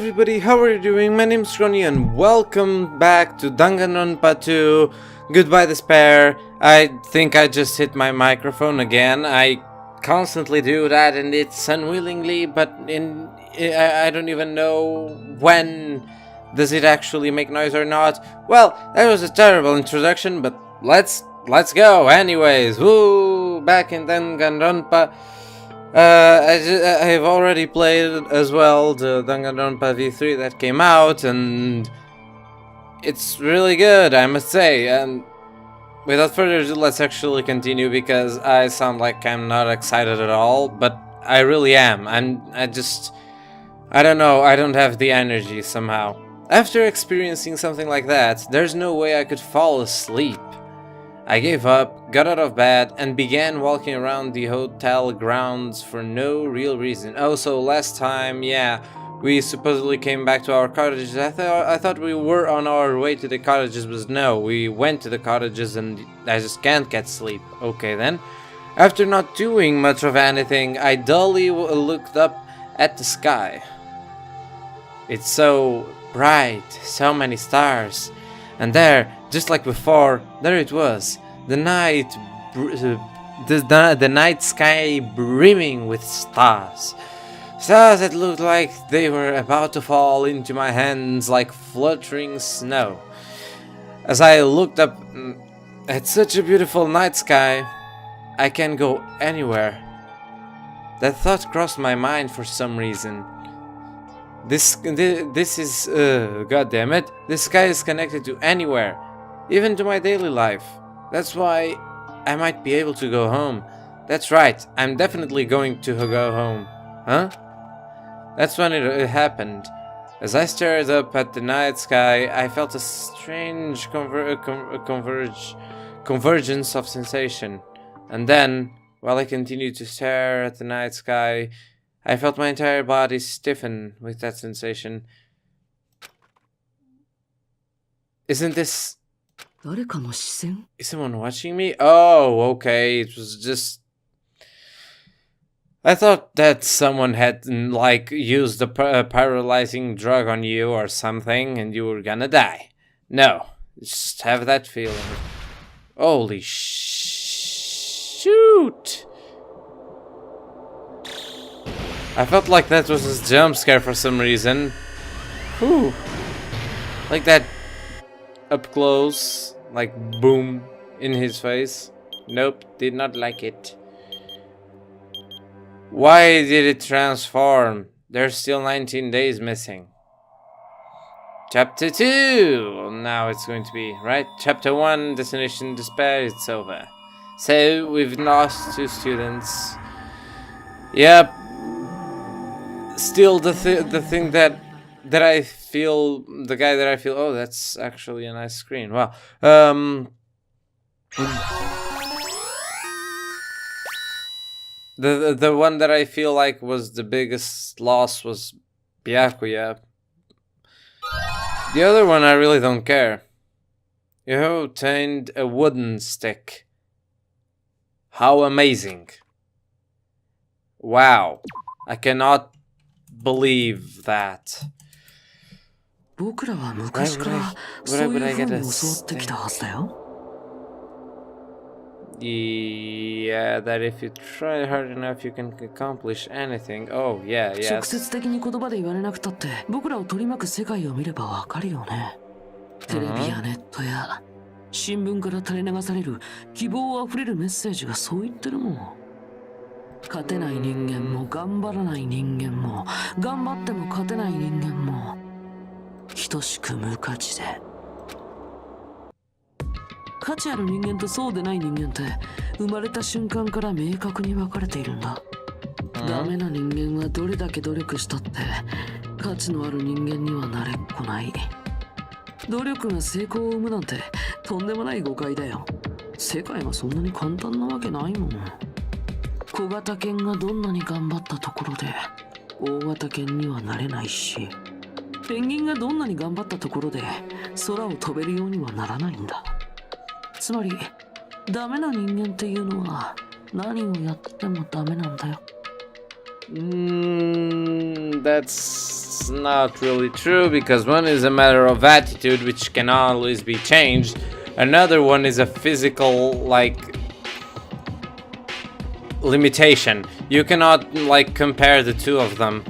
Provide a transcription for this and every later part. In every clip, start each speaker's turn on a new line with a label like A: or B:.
A: everybody, how are you doing? My name's Ronnie and welcome back to Danganronpa 2 Goodbye Despair. I think I just hit my microphone again. I constantly do that and it's unwillingly, but I don't even know when does it actually make noise or not. Well, that was a terrible introduction, but let's go anyways. Woo! Back in Danganronpa. I've already played as well the Danganronpa V3 that came out, and it's really good, I must say. And without further ado, let's actually continue, because I sound like I'm not excited at all, but I really am. I don't know, I don't have the energy somehow. After experiencing something like that, there's no way I could fall asleep. I gave up, got out of bed, and began walking around the hotel grounds for no real reason. Oh, so last time, yeah, we supposedly came back to our cottages. I thought we were on our way to the cottages, but no, we went to the cottages and I just can't get sleep. Okay then. After not doing much of anything, I dully looked up at the sky. It's so bright, so many stars. And there, just like before, there it was, the night sky brimming with stars. Stars that looked like they were about to fall into my hands like fluttering snow. As I looked up at such a beautiful night sky, I can go anywhere. That thought crossed my mind for some reason. This is, goddammit, this sky is connected to anywhere, even to my daily life. That's why I might be able to go home. That's right, I'm definitely going to go home. Huh? That's when it happened. As I stared up at the night sky, I felt a strange convergence of sensation. And then, while I continued to stare at the night sky, I felt my entire body stiffen with that sensation. Isn't this... Is someone watching me? Oh, okay, it was just... I thought that someone had, like, used a paralyzing drug on you or something and you were gonna die. No, just have that feeling. Holy shoot! I felt like that was a jump scare for some reason. Whew. Like that up close, like boom in his face. Nope, did not like it. Why did it transform? There's still 19 days missing. Chapter 2! Now it's going to be, right? Chapter 1, Destination Despair, it's over. So, we've lost 2 students. Yep. Still the thing that I feel, the guy that I feel, oh, that's actually a nice screen. Wow. The one that I feel like was the biggest loss was Byakuya. The other one I really don't care. You obtained a wooden stick. How amazing. Wow. I cannot believe that. Why would I get a stick? Yeah, that if you try hard enough you can accomplish anything. Oh, yeah, yes. That's that's not really true, because one is a matter of attitude, which can always be changed. Another one is a physical, like, limitation. You cannot, like, compare the two of them.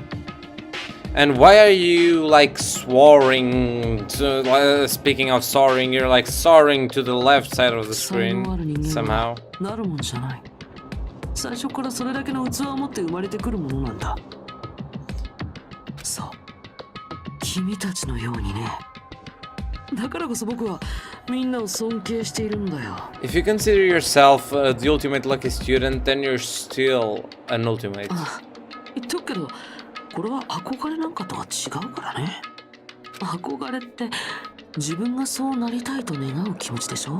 A: And why are you, like, soaring to, speaking of soaring, you're like soaring to the left side of the screen somehow.
B: 最初からそれだけの器を持って生まれてくるものなんだ。そう、君たちのようにね。だからこそ僕はみんなを尊敬しているんだよ。
A: If you consider yourself the ultimate lucky student, then you're still an ultimate.
B: 言っとくけど、これは憧れなんかとは違うからね。憧れって自分がそうなりたいと願う気持ちでしょ。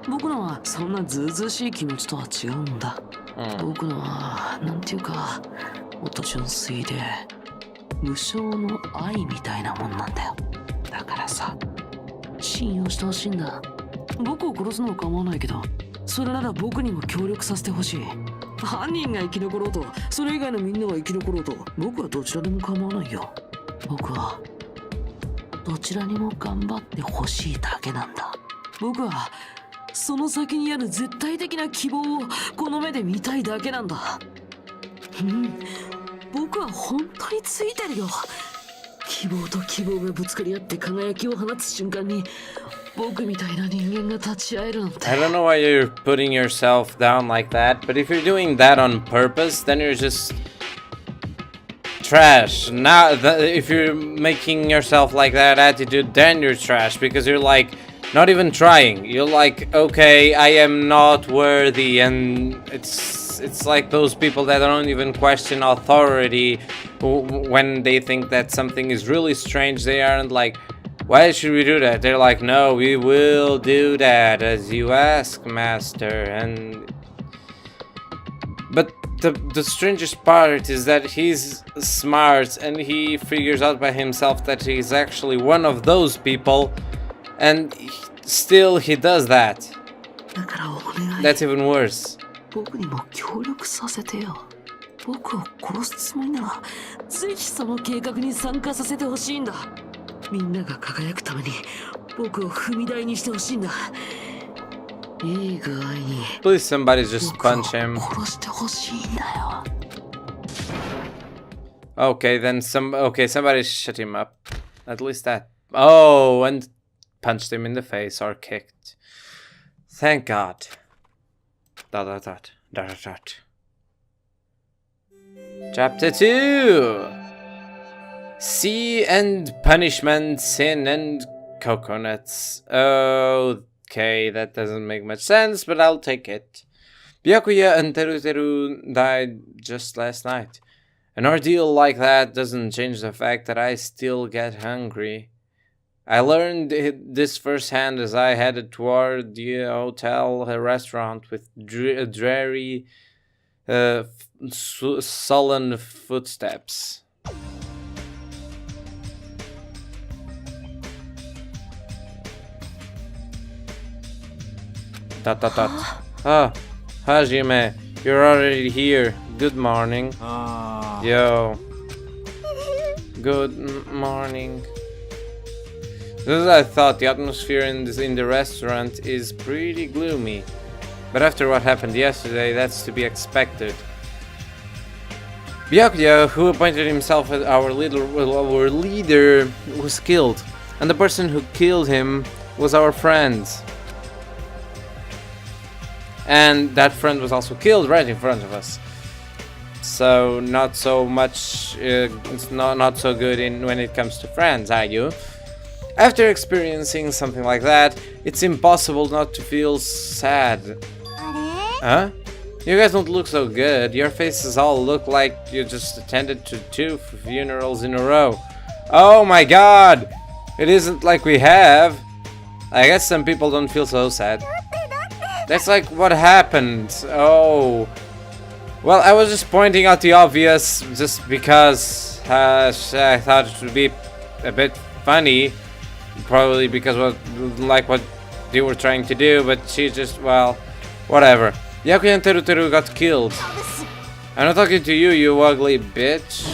B: 僕のはそんなずうずうしい気持ちとは違うんだ。僕のはなんていうか、もっと純粋で無償の愛みたいなもんなんだよ。だからさ、信用してほしいんだ。僕を殺すのは構わないけど、それなら僕にも協力させてほしい。犯人が生き残ろうと、それ以外のみんなが生き残ろうと、僕はどちらでも構わないよ。僕はどちらにも頑張ってほしいだけなんだ。僕はその先にある絶対的な希望をこの目で見たいだけなんだ。僕は本当についてるよ。希望と希望がぶつかり合って輝きを放つ瞬間に、僕みたいな人間が立ち会えるなんて。
A: I don't know why you're putting yourself down like that, but if you're doing that on purpose, then you're just trash. Now, if you're making yourself like that attitude, then you're trash, because you're like not even trying. You're like, okay, I am not worthy, and it's like those people that don't even question authority when they think that something is really strange. They aren't like, why should we do that? They're like, no, we will do that as you ask, master. But the strangest part is that he's smart and he figures out by himself that he's actually one of those people, and still he does that. That's even worse.
B: 僕にも協力させてよ。僕を殺すつもりなら、ぜひその計画に参加させてほしいんだ。みんなが輝くために僕を踏み台にしてほしいんだ。いい具合に。
A: Please somebody just punch him.
B: 殺してほしいんだよ。
A: Okay, then somebody shut him up. At least that. Oh, and punched him in the face or kicked. Thank God. Chapter 2. Sea and punishment, sin and coconuts. Okay, that doesn't make much sense, but I'll take it. Byakuya and Teruteru died just last night. An ordeal like that doesn't change the fact that I still get hungry. I learned this firsthand as I headed toward the hotel restaurant with dreary, sullen footsteps. Ah, Hajime, you're already here. Good morning. Yo. Good morning. As I thought, the atmosphere in the restaurant is pretty gloomy. But after what happened yesterday, that's to be expected. Byakuya, who appointed himself as our leader, was killed. And the person who killed him was our friend. And that friend was also killed right in front of us. So not so much, it's not so good when it comes to friends, are you? After experiencing something like that, it's impossible not to feel sad. Huh? You guys don't look so good. Your faces all look like you just attended to 2 funerals in a row. Oh my god! It isn't like we have. I guess some people don't feel so sad. That's like what happened. Oh. Well, I was just pointing out the obvious just because I thought it would be a bit funny. Probably because what they were trying to do, but she just, well, whatever. Byakuya and Teruteru got killed. I'm not talking to you, you ugly bitch.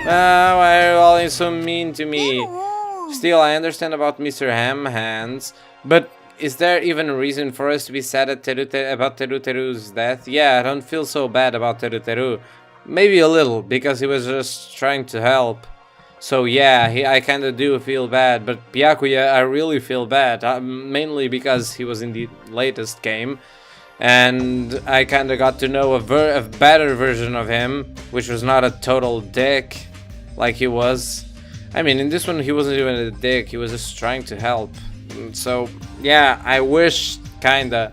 A: Why are you all so mean to me? Still, I understand about Mr. Ham Hands, but is there even a reason for us to be sad at about Teruteru's death? Yeah, I don't feel so bad about Teruteru. Maybe a little, because he was just trying to help. So yeah, I kinda do feel bad, but Byakuya, I really feel bad. Mainly because he was in the latest game. And I kinda got to know a better version of him, which was not a total dick, like he was. I mean, in this one he wasn't even a dick, he was just trying to help. So, yeah, I wish, kinda,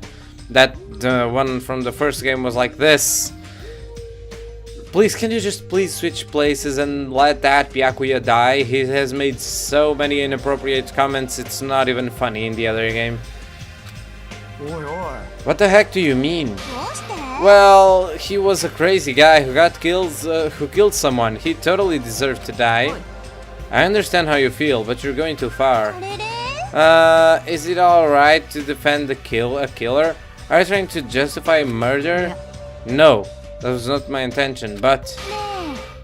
A: that the one from the first game was like this. Please, can you just please switch places and let that Byakuya die? He has made so many inappropriate comments, it's not even funny in the other game. What the heck do you mean? Well, he was a crazy guy who got killed, who killed someone. He totally deserved to die. I understand how you feel, but you're going too far. Is it alright to defend a killer? Are you trying to justify murder? No, that was not my intention, but...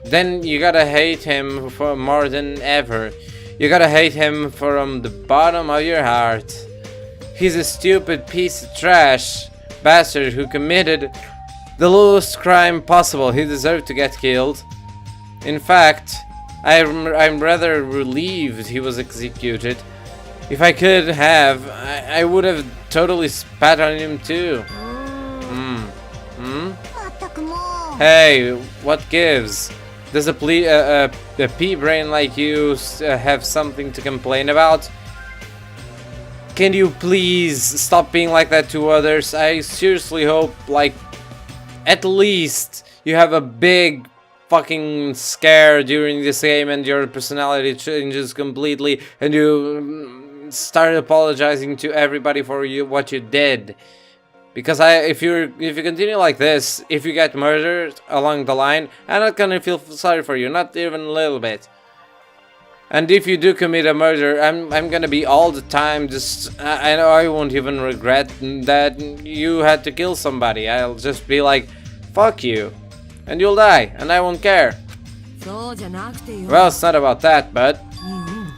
A: Then you gotta hate him for more than ever. You gotta hate him from the bottom of your heart. He's a stupid piece of trash bastard who committed the lowest crime possible. He deserved to get killed. In fact, I'm rather relieved he was executed. If I could have, I would have totally spat on him too. Hey, what gives? Does a pea-brain like you have something to complain about? Can you please stop being like that to others? I seriously hope, like, at least you have a big fucking scare during this game and your personality changes completely and you start apologizing to everybody for what you did. Because if you continue like this, if you get murdered along the line, I'm not gonna feel sorry for you, not even a little bit. And if you do commit a murder, I'm gonna be all the time just... I know I won't even regret that you had to kill somebody. I'll just be like, fuck you. And you'll die, and I won't care. Well, it's not about that, but...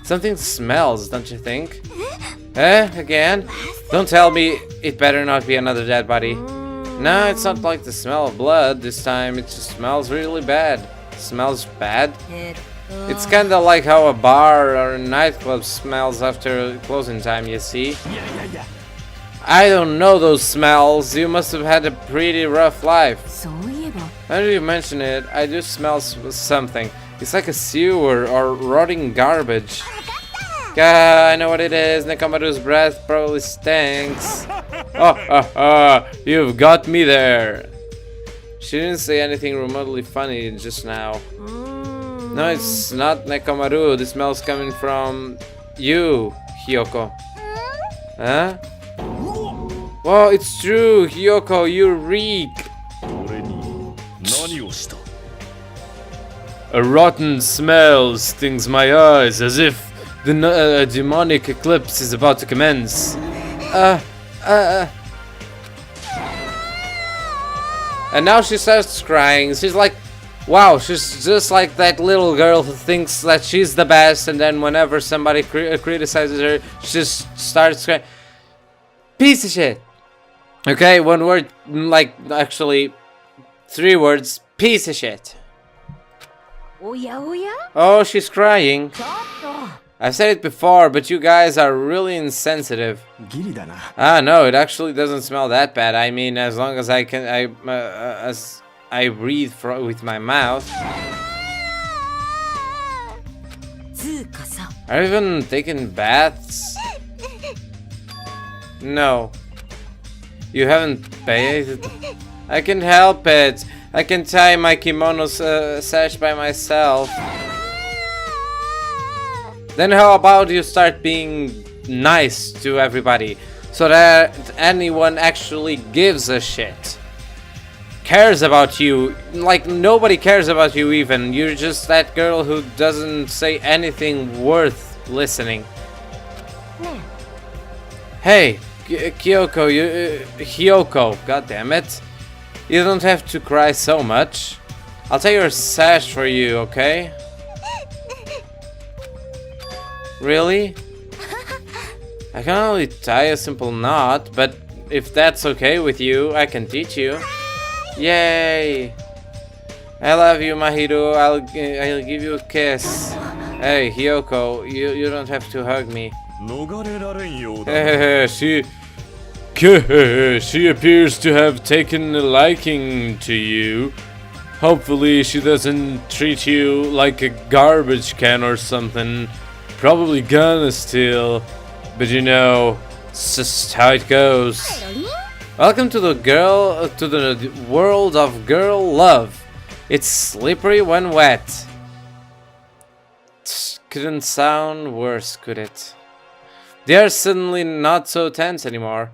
A: Something smells, don't you think? Again? Don't tell me it better not be another dead body. No, it's not like the smell of blood this time. It just smells really bad. It smells bad? It's kinda like how a bar or a nightclub smells after closing time, you see? I don't know those smells. You must have had a pretty rough life. Now that you mention it, I do smell something. It's like a sewer or rotting garbage. I know what it is. Nekomaru's breath probably stinks. You've got me there. She didn't say anything remotely funny just now. No, it's not Nekomaru. The smell's coming from you, Hiyoko. Huh? Whoa, it's true, Hiyoko, you reek. A rotten smell stings my eyes as if the demonic eclipse is about to commence. And now she starts crying. She's like, wow, she's just like that little girl who thinks that she's the best, and then whenever somebody criticizes her, she just starts crying. Piece of shit. Okay, one word, like, actually, 3 words. Piece of shit. Oh, she's crying. I've said it before, but you guys are really insensitive. No, it actually doesn't smell that bad. I mean, as long as I can, as I breathe with my mouth. Are you even taking baths? No. You haven't bathed? I can help it. I can tie my kimono sash by myself. Then how about you start being nice to everybody so that anyone actually gives a shit, cares about you. Like, nobody cares about you even. You're just that girl who doesn't say anything worth listening. Hey, Hiyoko, god damn it. You don't have to cry so much. I'll take your sash for you, okay? Really? I can only tie a simple knot, but if that's okay with you, I can teach you. Yay! I love you, Mahiro. I'll give you a kiss. Hey, Hyoko, you don't have to hug me. She appears to have taken a liking to you. Hopefully she doesn't treat you like a garbage can or something. Probably gonna steal, but you know, it's just how it goes. Welcome to the world of girl love. It's slippery when wet. Couldn't sound worse, could it? They are suddenly not so tense anymore.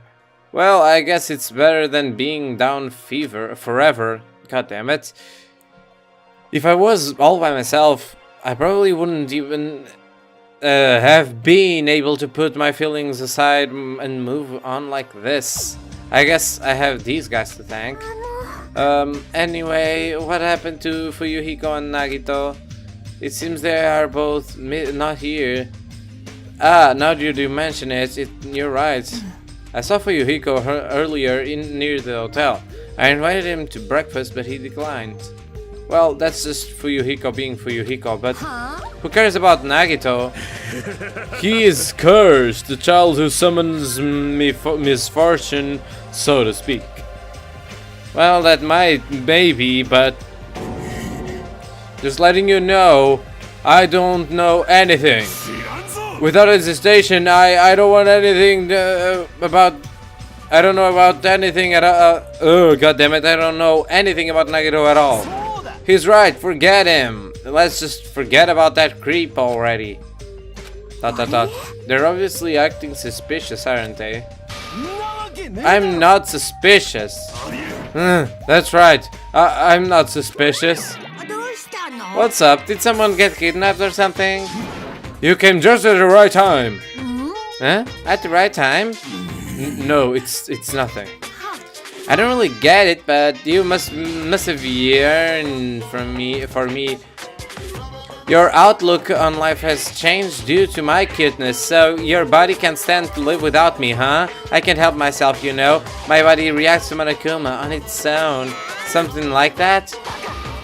A: Well, I guess it's better than being down fever forever. God damn it. If I was all by myself, I probably wouldn't even have been able to put my feelings aside and move on like this. I guess I have these guys to thank. Anyway, what happened to Fuyuhiko and Nagito? It seems they are both not here. Ah, now that you mention it, you're right. I saw Fuyuhiko earlier near the hotel. I invited him to breakfast, but he declined. Well, that's just Fuyuhiko being Fuyuhiko, but who cares about Nagito? He is cursed, the child who summons misfortune, so to speak. Well, that might maybe, but just letting you know, I don't know anything. Without hesitation, I don't want anything about. I don't know about anything at all. Oh, goddammit, I don't know anything about Nagito at all. He's right, forget him. Let's just forget about that creep already. ... They're obviously acting suspicious, aren't they? I'm not suspicious. That's right, I'm not suspicious. What's up? Did someone get kidnapped or something? You came just at the right time. Huh? At the right time? No, it's nothing. I don't really get it, but you must have yearned for me. Your outlook on life has changed due to my cuteness, so your body can't stand to live without me, huh? I can't help myself, you know. My body reacts to Monokuma on its own. Something like that?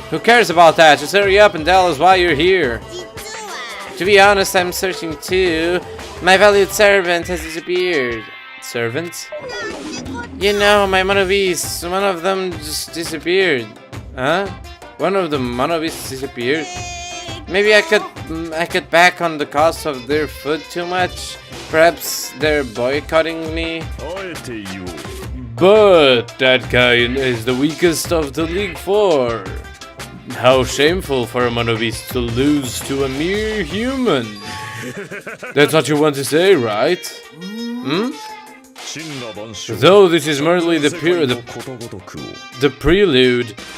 A: Who cares about that? Just hurry up and tell us why you're here. To be honest, I'm searching too. My valued servant has disappeared. Servants? You know, my monobeasts, one of them just disappeared. Huh? One of the monobeasts disappeared? Maybe I cut back on the cost of their food too much. Perhaps they're boycotting me. But that guy is the weakest of the League Four. How shameful for a monobeast to lose to a mere human. That's what you want to say, right? Hmm? Though this is merely the prelude,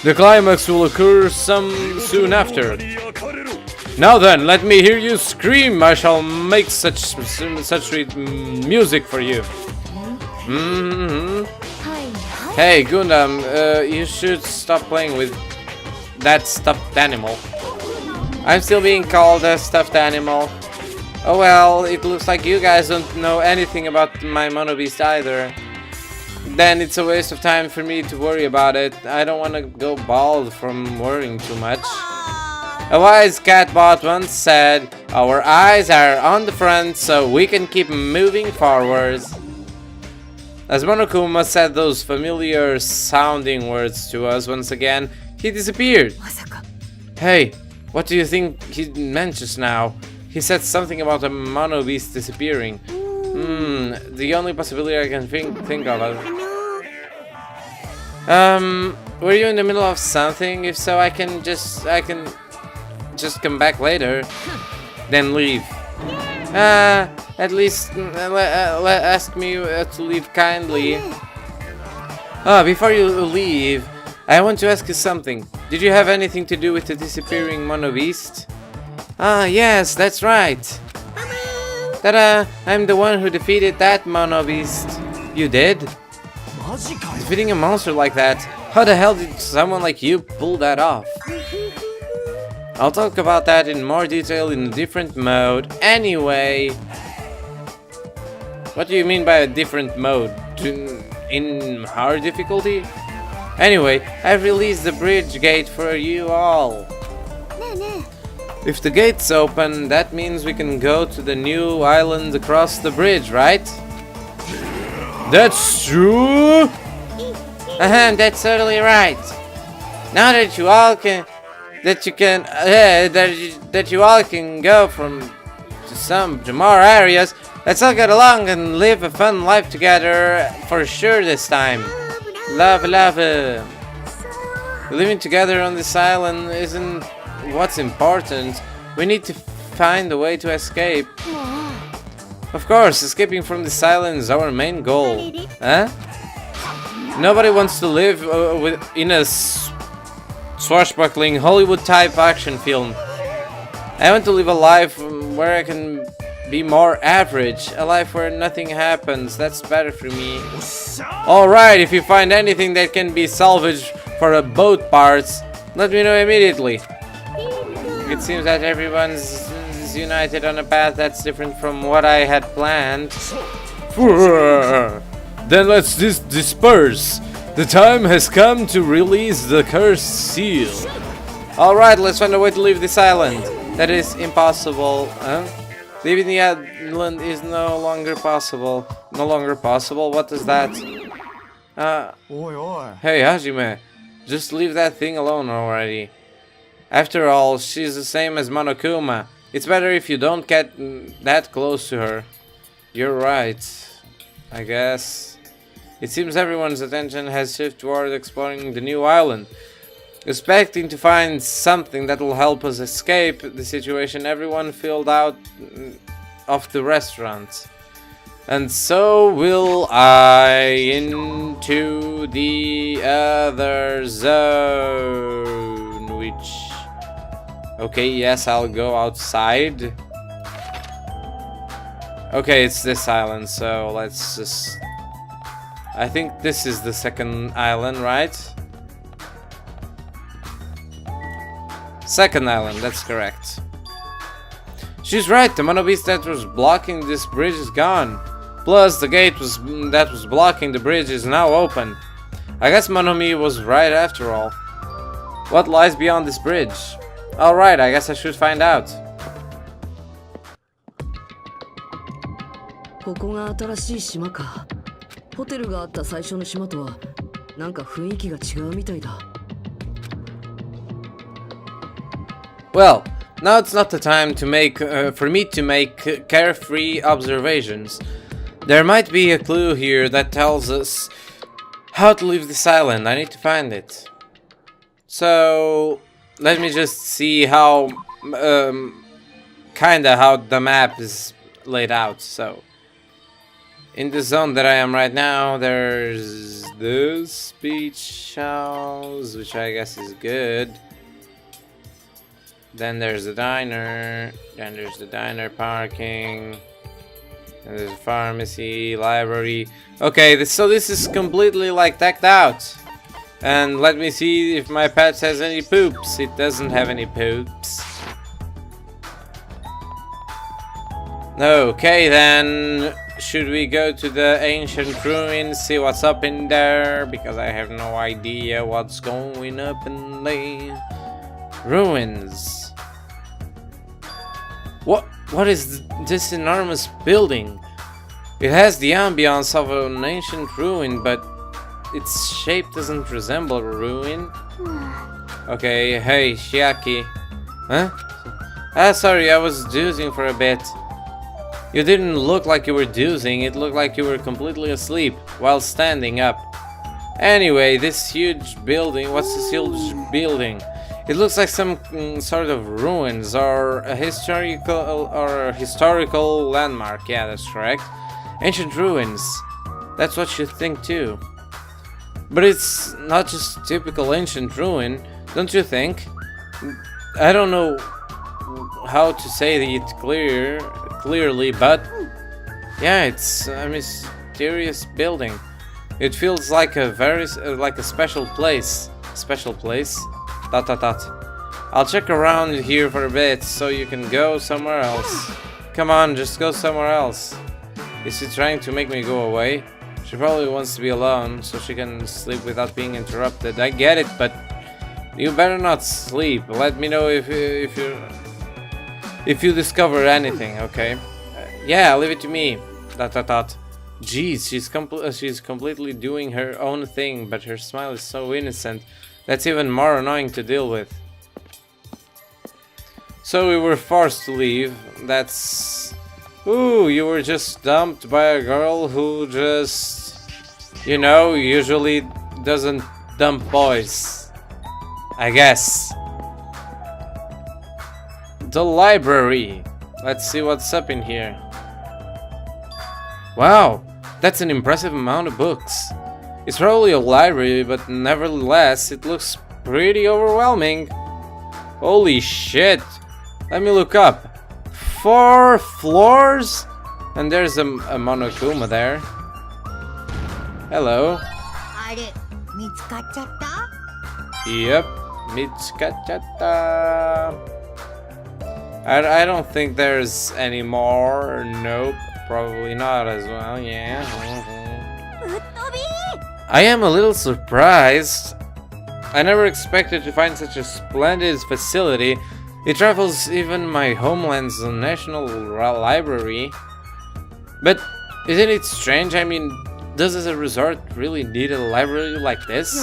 A: the climax will occur soon after. Now then, let me hear you scream. I shall make such sweet music for you. Hey, Gundam, you should stop playing with that stuffed animal. I'm still being called a stuffed animal. Oh well, it looks like you guys don't know anything about my monobeast either. Then it's a waste of time for me to worry about it. I don't want to go bald from worrying too much. A wise catbot once said, our eyes are on the front so we can keep moving forwards. As Monokuma said those familiar sounding words to us once again, he disappeared. Hey, what do you think he meant just now? He said something about a monobeast disappearing. The only possibility I can think of. Were you in the middle of something? If so, I can just come back later. Then leave. At least ask me to leave kindly. Before you leave, I want to ask you something. Did you have anything to do with the disappearing monobeast? Yes, that's right. Ta-da! I'm the one who defeated that monobeast. You did? Defeating a monster like that? How the hell did someone like you pull that off? I'll talk about that in more detail in a different mode. Anyway, what do you mean by a different mode? In hard difficulty? Anyway, I've released the bridge gate for you all. If the gate's open, that means we can go to the new island across the bridge, right? That's true! That's totally right. Now that you all can... that you all can go to some more areas, let's all get along and live a fun life together for sure this time. Love. Living together on this island isn't what's important. We need to find a way to escape. Of course, escaping from this island is our main goal. Huh? Nobody wants to live in a swashbuckling Hollywood-type action film. I want to live a life where I can be more average, a life where nothing happens. That's better for me. Alright, if you find anything that can be salvaged for a boat parts, let me know immediately. It seems that everyone's united on a path that's different from what I had planned. Then let's disperse. The time has come to release the cursed seal. Alright, let's find a way to leave this island. That is impossible. Leaving the island is no longer possible. No longer possible? What is that? Hey, Hajime. Just leave that thing alone already. After all, she's the same as Monokuma. It's better if you don't get that close to her. You're right. I guess. It seems everyone's attention has shifted toward exploring the new island. Expecting to find something that will help us escape the situation, everyone filled out of the restaurant. And so will I into the other zone, which... Okay, yes, I'll go outside. Okay, it's this island, so let's just... I think this is the second island, right? Second island, that's correct. She's right, the monobeast that was blocking this bridge is gone. Plus, the gate that was blocking the bridge is now open. I guess MONOMI was right after all. What lies beyond this bridge? Alright, I guess I should find out.
B: ここが新しい島か。ホテルがあった最初の島とはなんか雰囲気が違うみたいだ。
A: Well, now it's not the time to for me to make carefree observations. There might be a clue here that tells us how to leave this island. I need to find it. So let me just see how kinda how the map is laid out. So in the zone that I am right now, there's this beach house, which I guess is good. Then there's the diner, then there's the diner parking, and there's a pharmacy, library. Okay, so this is completely like decked out. And let me see if my pet has any poops. It doesn't have any poops. Okay then, should we go to the ancient ruins, see what's up in there? Because I have no idea what's going up in the ruins. What is this enormous building? It has the ambiance of an ancient ruin, but its shape doesn't resemble a ruin. Okay, hey, Shiaki. Huh? Sorry, I was dozing for a bit. You didn't look like you were dozing, it looked like you were completely asleep while standing up. Anyway, this huge building, what's this huge building? It looks like some sort of ruins or a historical landmark. Yeah, that's correct. Ancient ruins. That's what you think too. But it's not just typical ancient ruin, don't you think? I don't know how to say it clearly, but yeah, it's a mysterious building. It feels like a very like a special place. I'll check around here for a bit so you can go somewhere else. Come on, just go somewhere else. Is she trying to make me go away? She probably wants to be alone so she can sleep without being interrupted. I get it, but you better not sleep. Let me know if you discover anything, okay? Yeah, leave it to me. ... Jeez, she's completely doing her own thing, but her smile is so innocent. That's even more annoying to deal with. So we were forced to leave. That's... Ooh, you were just dumped by a girl who just... You know, usually doesn't dump boys. I guess. The library. Let's see what's up in here. Wow, that's an impressive amount of books. It's probably a library, but nevertheless, it looks pretty overwhelming. Holy shit. Let me look up. 4 floors? And there's a Monokuma there. Hello. Yep, Mitsukachatta. I don't think there's any more. Nope, probably not as well. Yeah. I am a little surprised. I never expected to find such a splendid facility. It rivals even my homeland's national library. But isn't it strange? I mean, does a resort really need a library like this?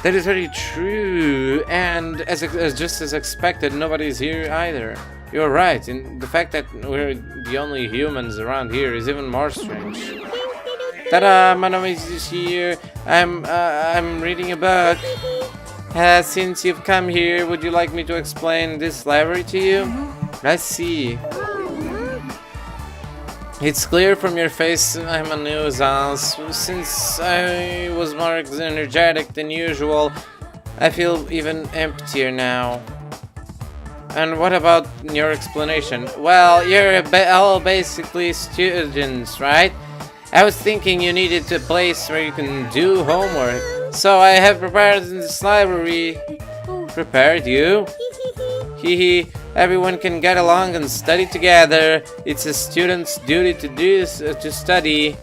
A: That is very true, and as just as expected, nobody's here either. You're right, and the fact that we're the only humans around here is even more strange. Ta-da! MONOMI is here. I'm reading a book. Since you've come here, would you like me to explain this library to you? I see. It's clear from your face I'm a nuisance. Since I was more energetic than usual, I feel even emptier now. And what about your explanation? Well, you're all basically students, right? I was thinking you needed a place where you can do homework. So I have prepared this library. Prepared you? Hehe. Everyone can get along and study together. It's a student's duty to do to study.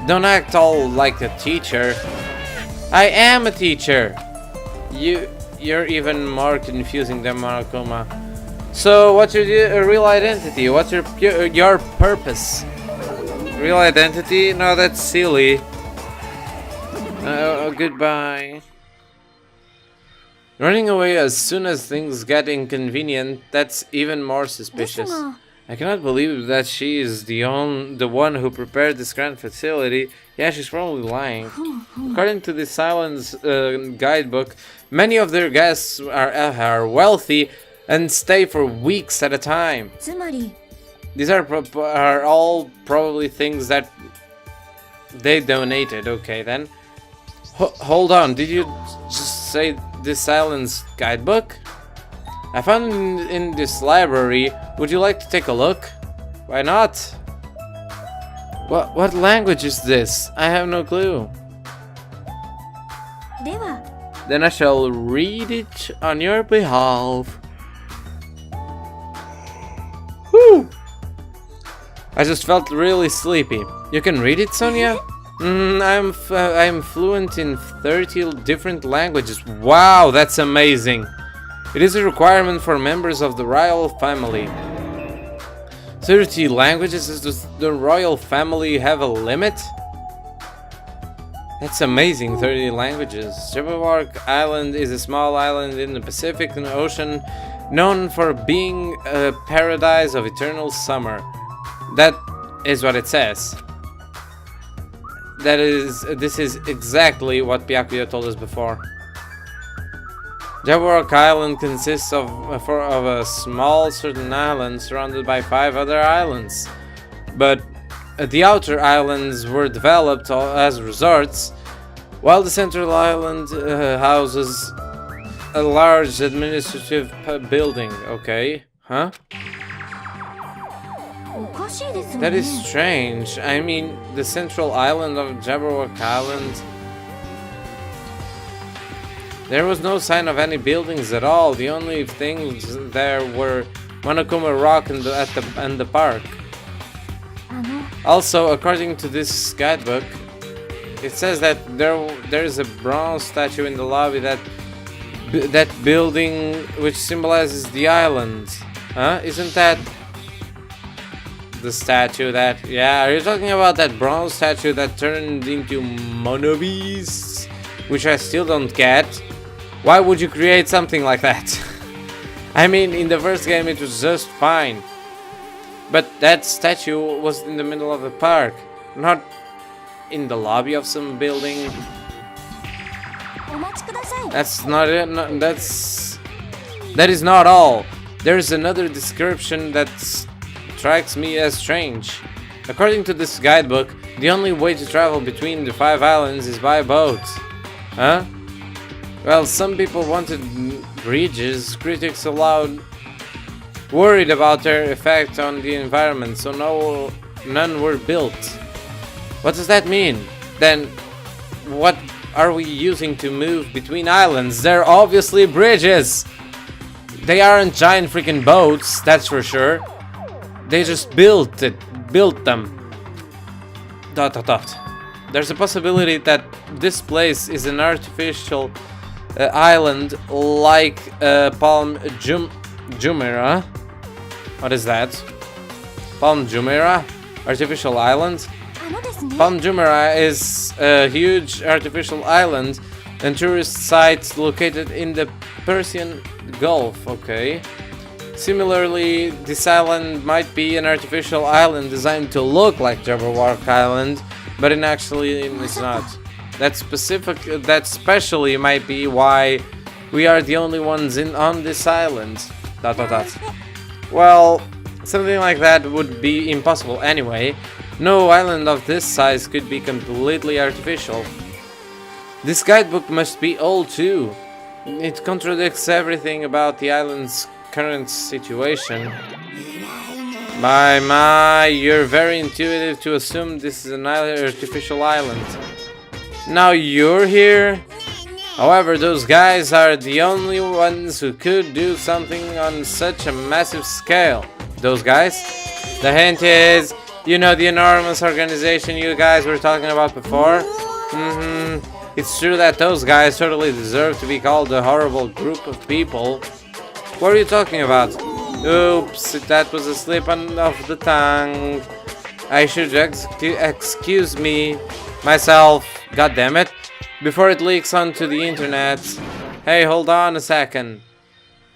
A: Don't act all like a teacher. I am a teacher. You're even more confusing than Monokuma. So, what's your real identity? What's your purpose? Real identity? No, that's silly. Goodbye. Running away as soon as things get inconvenient, that's even more suspicious. I cannot believe that she is the one who prepared this grand facility. Yeah, she's probably lying. According to this island's guidebook, many of their guests are wealthy and stay for weeks at a time. These are all probably things that they donated. Okay, then. Hold on, did you just say this island's guidebook? I found it in this library. Would you like to take a look? Why not? What language is this? I have no clue. Then I shall read it on your behalf. Whew! I just felt really sleepy. You can read it, Sonia? I'm fluent in 30 different languages. Wow, that's amazing. It is a requirement for members of the royal family. 30 languages? Does the royal family have a limit? That's amazing, 30 languages. Jumeirah Island is a small island in the Pacific Ocean known for being a paradise of eternal summer. That is what it says. This is exactly what Byakuya told us before. Jumeirah Island consists of a small certain island surrounded by 5 other islands. But the outer islands were developed as resorts, while the central island houses a large administrative building. Okay, huh? That is strange. I mean, the central island of Jumeirah Island There was no sign of any buildings at all. The only things there were Monokuma Rock and the park. Also, according to this guidebook, it says that there is a bronze statue in the lobby that building which symbolizes the island. Huh? Isn't that the statue that... Yeah, are you talking about that bronze statue that turned into MONOMIs? Which I still don't get. Why would you create something like that? I mean, in the first game it was just fine. But that statue was in the middle of the park, not in the lobby of some building. That's not it. No, that is not all. There's another description that strikes me as strange. According to this guidebook, the only way to travel between the 5 islands is by boat. Huh? Well, some people wanted bridges. Critics worried about their effect on the environment, so none were built. What does that mean? Then, what are we using to move between islands? They're obviously bridges! They aren't giant freaking boats, that's for sure. They just built them. ... There's a possibility that this place is an artificial island like Palm Jumeirah. What is that? Palm Jumeirah? Artificial island? Palm Jumeirah is a huge artificial island and tourist site located in the Persian Gulf. Okay. Similarly, this island might be an artificial island designed to look like Jabberwock Island, but actually it's not. That especially might be why we are the only ones on this island. ... Well, something like that would be impossible anyway. No island of this size could be completely artificial. This guidebook must be old too. It contradicts everything about the island's current situation. My, you're very intuitive to assume this is an artificial island. Now you're here? However, those guys are the only ones who could do something on such a massive scale. Those guys? The hint is, you know, the enormous organization you guys were talking about before? It's true that those guys totally deserve to be called a horrible group of people. What are you talking about? Oops, that was a slip of the tongue. I should excuse myself, goddammit, before it leaks onto the internet. Hey, hold on a second.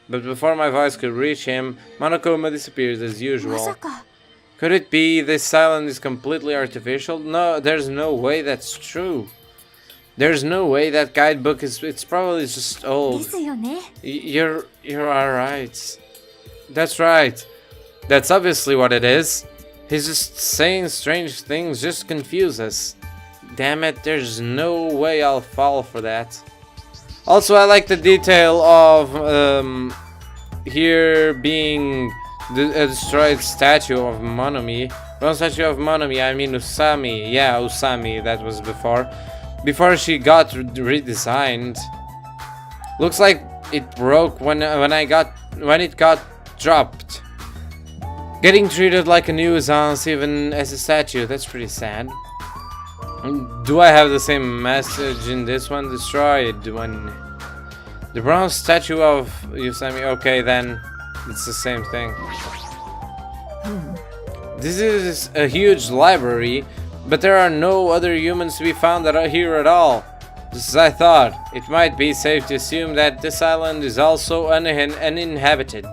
A: But before my voice could reach him, Monokuma disappears as usual. Could it be this island is completely artificial? No, there's no way that's true. There's no way that guidebook it's probably just old. You're alright. That's right. That's obviously what it is. He's just saying strange things, just confuse us. Damn it, there's no way I'll fall for that. Also, I like the detail of here being a destroyed statue of MONOMI. Wrong statue of MONOMI, I mean Usami. Yeah, Usami, that was before she got redesigned. Looks like it broke when it got dropped. Getting treated like a nuisance even as a statue, that's pretty sad. Do I have the same message in this one? Destroyed when the bronze statue of Usami. Okay, then it's the same thing. This is a huge library, but there are no other humans to be found here at all. Just as I thought, it might be safe to assume that this island is also uninhabited.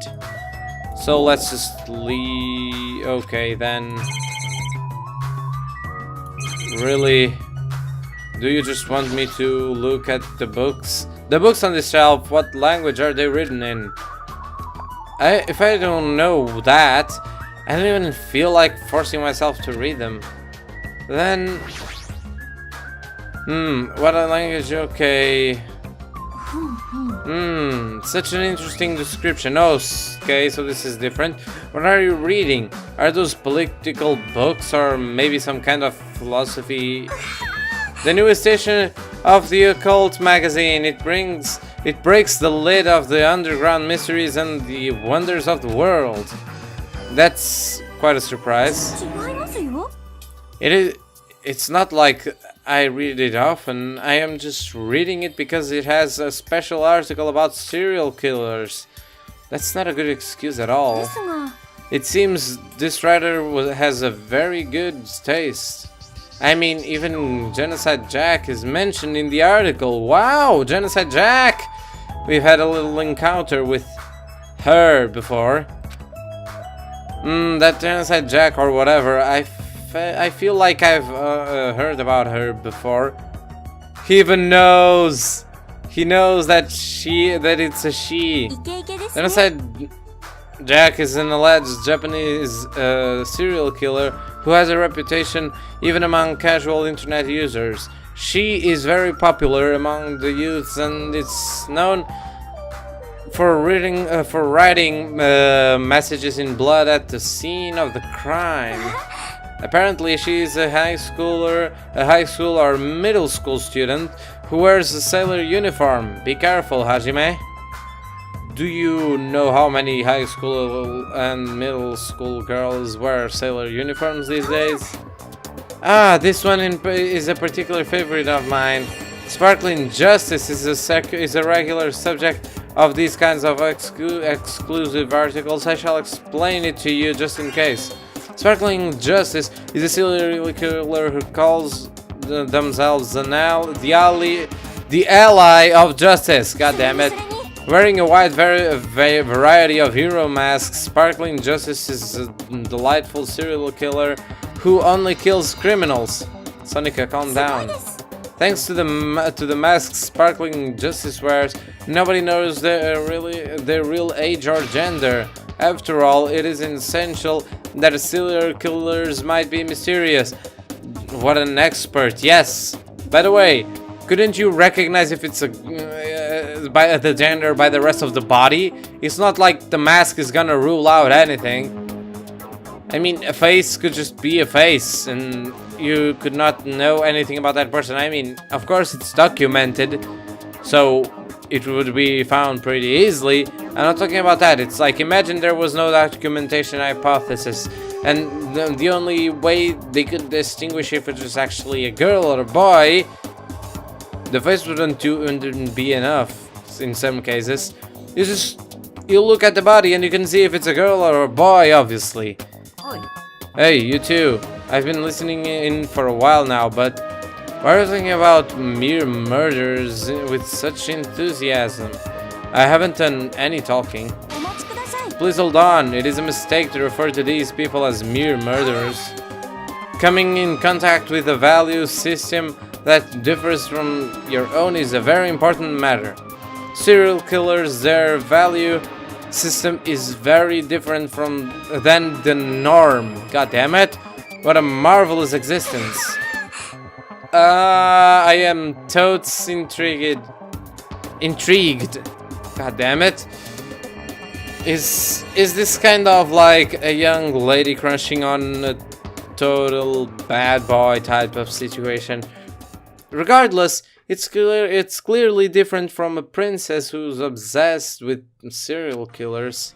A: So let's just leave. Okay, then. Really? Do you just want me to look at the books? The books on the shelf, what language are they written in? If I don't know that, I don't even feel like forcing myself to read them. Then... what a language, okay. Such an interesting description. Oh, okay, so this is different. What are you reading? Are those political books or maybe some kind of philosophy? The newest edition of the Occult Magazine. It brings It breaks the lid of the underground mysteries and the wonders of the world. That's quite a surprise. It's not like I read it often. I am just reading it because it has a special article about serial killers. That's not a good excuse at all. It seems this writer has a very good taste. I mean, even Genocide Jack is mentioned in the article. Wow, Genocide Jack! We've had a little encounter with her before. That Genocide Jack or whatever, I feel like I've heard about her before. He even knows. He knows that it's a she. Genocide Jack is an alleged Japanese serial killer who has a reputation even among casual internet users. She is very popular among the youths and it's known for writing messages in blood at the scene of the crime. Apparently, she is a high school or middle school student who wears a sailor uniform. Be careful, Hajime. Do you know how many high school and middle school girls wear sailor uniforms these days? Ah, this one is a particular favorite of mine. Sparkling Justice is a regular subject of these kinds of exclusive articles. I shall explain it to you just in case. Sparkling Justice is a serial killer who calls themselves the ally of justice. God damn it. Wearing a wide variety of hero masks, Sparkling Justice is a delightful serial killer who only kills criminals. Sonica, calm down. Thanks to the masks Sparkling Justice wears, nobody knows their real age or gender. After all, it is essential that serial killers might be mysterious. What an expert! Yes. By the way, couldn't you recognize if it's by the gender by the rest of the body? It's not like the mask is gonna rule out anything. I mean, a face could just be a face, and you could not know anything about that person. I mean, of course it's documented, so it would be found pretty easily. I'm not talking about that. It's like, imagine there was no documentation hypothesis, and the only way they could distinguish if it was actually a girl or a boy, the face wouldn't be enough in some cases. You look at the body and you can see if it's a girl or a boy, obviously. Hey, you too. I've been listening in for a while now, but why are you thinking about mere murders with such enthusiasm? I haven't done any talking. Please hold on. It is a mistake to refer to these people as mere murderers. Coming in contact with a value system that differs from your own is a very important matter. Serial killers, their value system is very different than the norm. God damn it! What a marvelous existence! I am totes intrigued. God damn it! Is this kind of like a young lady crushing on a total bad boy type of situation? Regardless, it's clearly different from a princess who's obsessed with serial killers.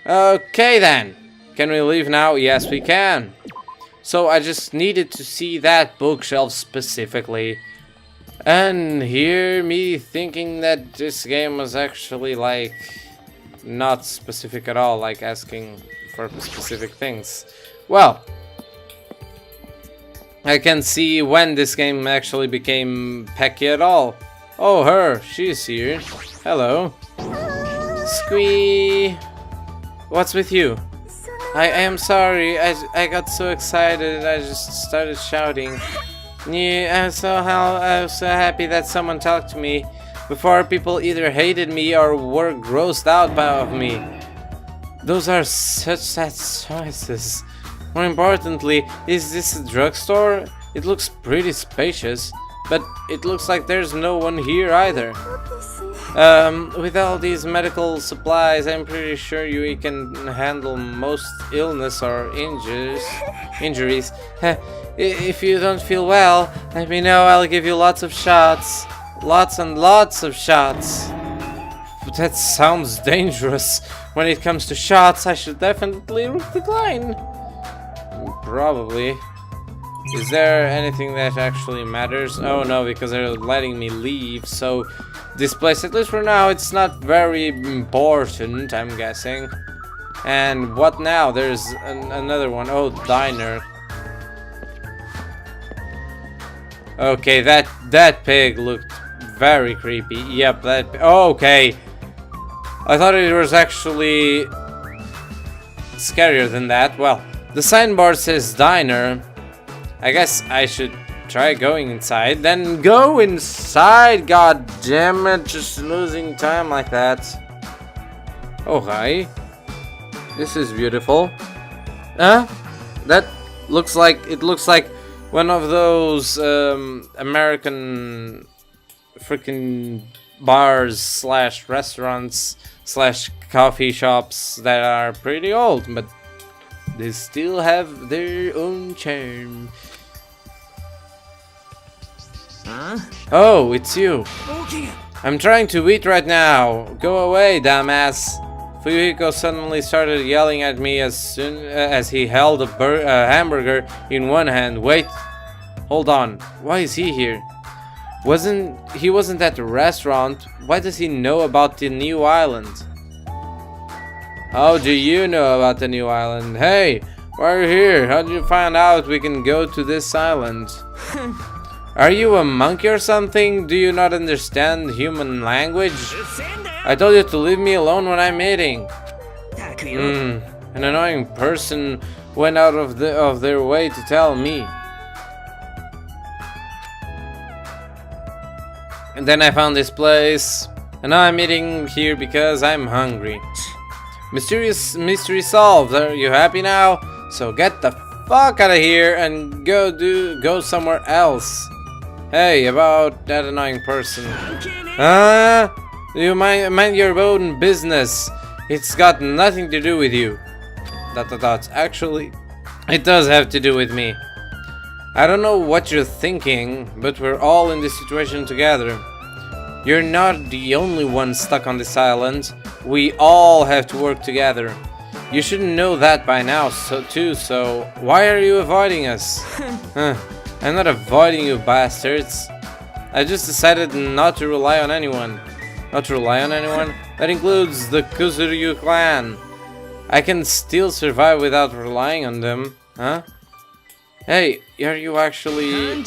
A: Okay then, can we leave now? Yes, we can. So I just needed to see that bookshelf specifically, and hear me thinking that this game was actually like not specific at all, like asking for specific things. Well, I can see when this game actually became pecky at all. Oh, her, she's here. Hello. Squee. What's with you? I am sorry, I got so excited I just started shouting. Yeah, I was so happy that someone talked to me. Before, people either hated me or were grossed out of me. Those are such sad choices. More importantly, is this a drugstore? It looks pretty spacious, but it looks like there's no one here either. With all these medical supplies, I'm pretty sure you can handle most illness or injuries. If you don't feel well, let me know, I'll give you lots of shots. Lots and lots of shots. That sounds dangerous. When it comes to shots, I should definitely decline. Probably. Is there anything that actually matters? Oh no, because they're letting me leave, so this place, at least for now, it's not very important, I'm guessing. And what now? There's another one. Oh, diner. Okay, that pig looked very creepy. Yep, that. Oh, okay. I thought it was actually scarier than that. Well, the signboard says diner. I guess I should try going inside. Then go inside. God damn it! Just losing time like that. Oh hi. This is beautiful. Huh? That looks like one of those American freaking bars slash restaurants slash coffee shops that are pretty old, but they still have their own charm.
B: Huh?
A: Oh, it's you. I'm trying to eat right now. Go away, dumbass. Fuyuhiko suddenly started yelling at me as soon as he held a hamburger in one hand. Wait, hold on. Why is he here? He wasn't at the restaurant. Why does he know about the new island? How do you know about the new island? Hey, why are you here? How did you find out we can go to this island? Are you a monkey or something? Do you not understand human language? I told you to leave me alone when I'm eating. An annoying person went out of their way to tell me. And then I found this place, and now I'm eating here because I'm hungry. Mystery solved. Are you happy now? So get the fuck out of here and go somewhere else. Hey, about that annoying person. You mind your own business. It's got nothing to do with you. ... Actually, it does have to do with me. I don't know what you're thinking, but we're all in this situation together. You're not the only one stuck on this island. We all have to work together. You should know that by now, so why are you avoiding us? I'm not avoiding you, bastards. I just decided not to rely on anyone. Not to rely on anyone? That includes the Kuzuryu clan. I can still survive without relying on them, huh? Hey, are you actually...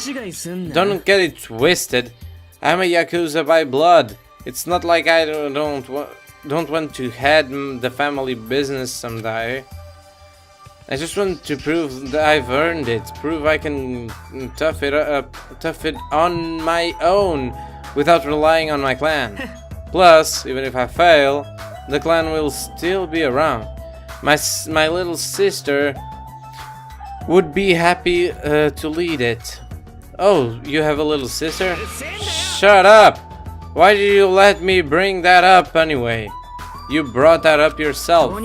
A: Don't get it twisted. I'm a Yakuza by blood. It's not like I don't want to head the family business someday. I just want to prove that I've earned it. Prove I can tough it on my own without relying on my clan. Plus, even if I fail, the clan will still be around. My little sister would be happy to lead it. Oh, you have a little sister? Shut up! Why did you let me bring that up anyway? You brought that up yourself.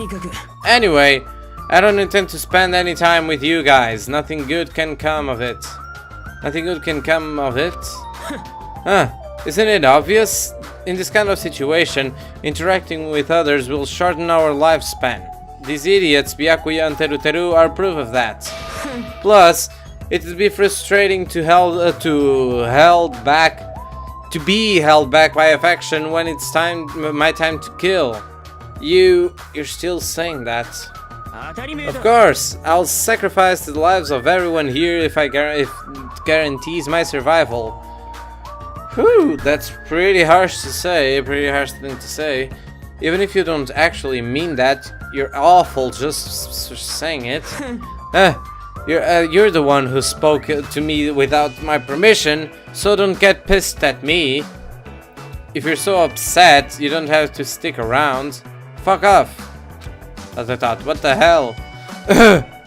A: Anyway, I don't intend to spend any time with you guys. Nothing good can come of it. Nothing good can come of it? Huh, isn't it obvious? In this kind of situation, interacting with others will shorten our lifespan. These idiots, Byakuya and Teruteru, are proof of that. Plus, it would be frustrating to be held back by affection when it's my time to kill. You're still saying that? Of course, I'll sacrifice the lives of everyone here if it guarantees my survival. Whew, that's pretty harsh to say, pretty harsh thing to say. Even if you don't actually mean that, you're awful just saying it. You're the one who spoke to me without my permission, so don't get pissed at me. If you're so upset, you don't have to stick around. Fuck off. What the hell?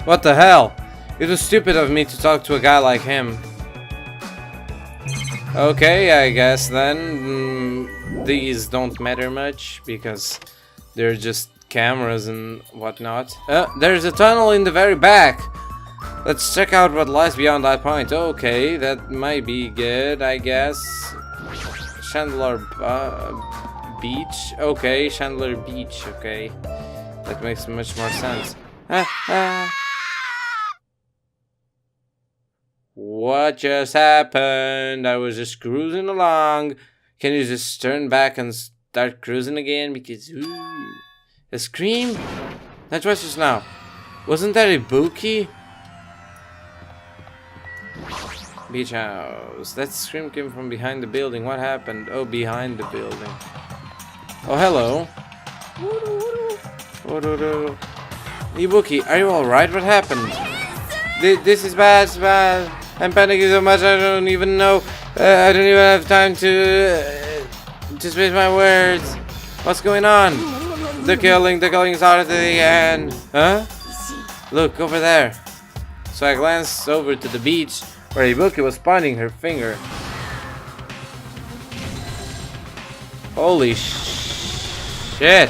A: What the hell? It was stupid of me to talk to a guy like him. Okay, I guess then these don't matter much because they're just cameras and whatnot. There's a tunnel in the very back. Let's check out what lies beyond that point. Okay, that might be good, I guess. Chandler Beach. Okay, Chandler Beach. Okay, that makes much more sense. What just happened? I was just cruising along. Can you just turn back and start cruising again? Because a scream? That was just now. Wasn't that Ibuki? Beach house. That scream came from behind the building. What happened? Oh, behind the building. Oh, hello. Ibuki, are you alright? What happened? This is bad, it's bad. I'm panicking so much I don't even know. I don't even have time to spit my words. What's going on? The killing started again. Huh? Look, over there. So I glanced over to the beach where Ibuki was pointing her finger. Holy shit.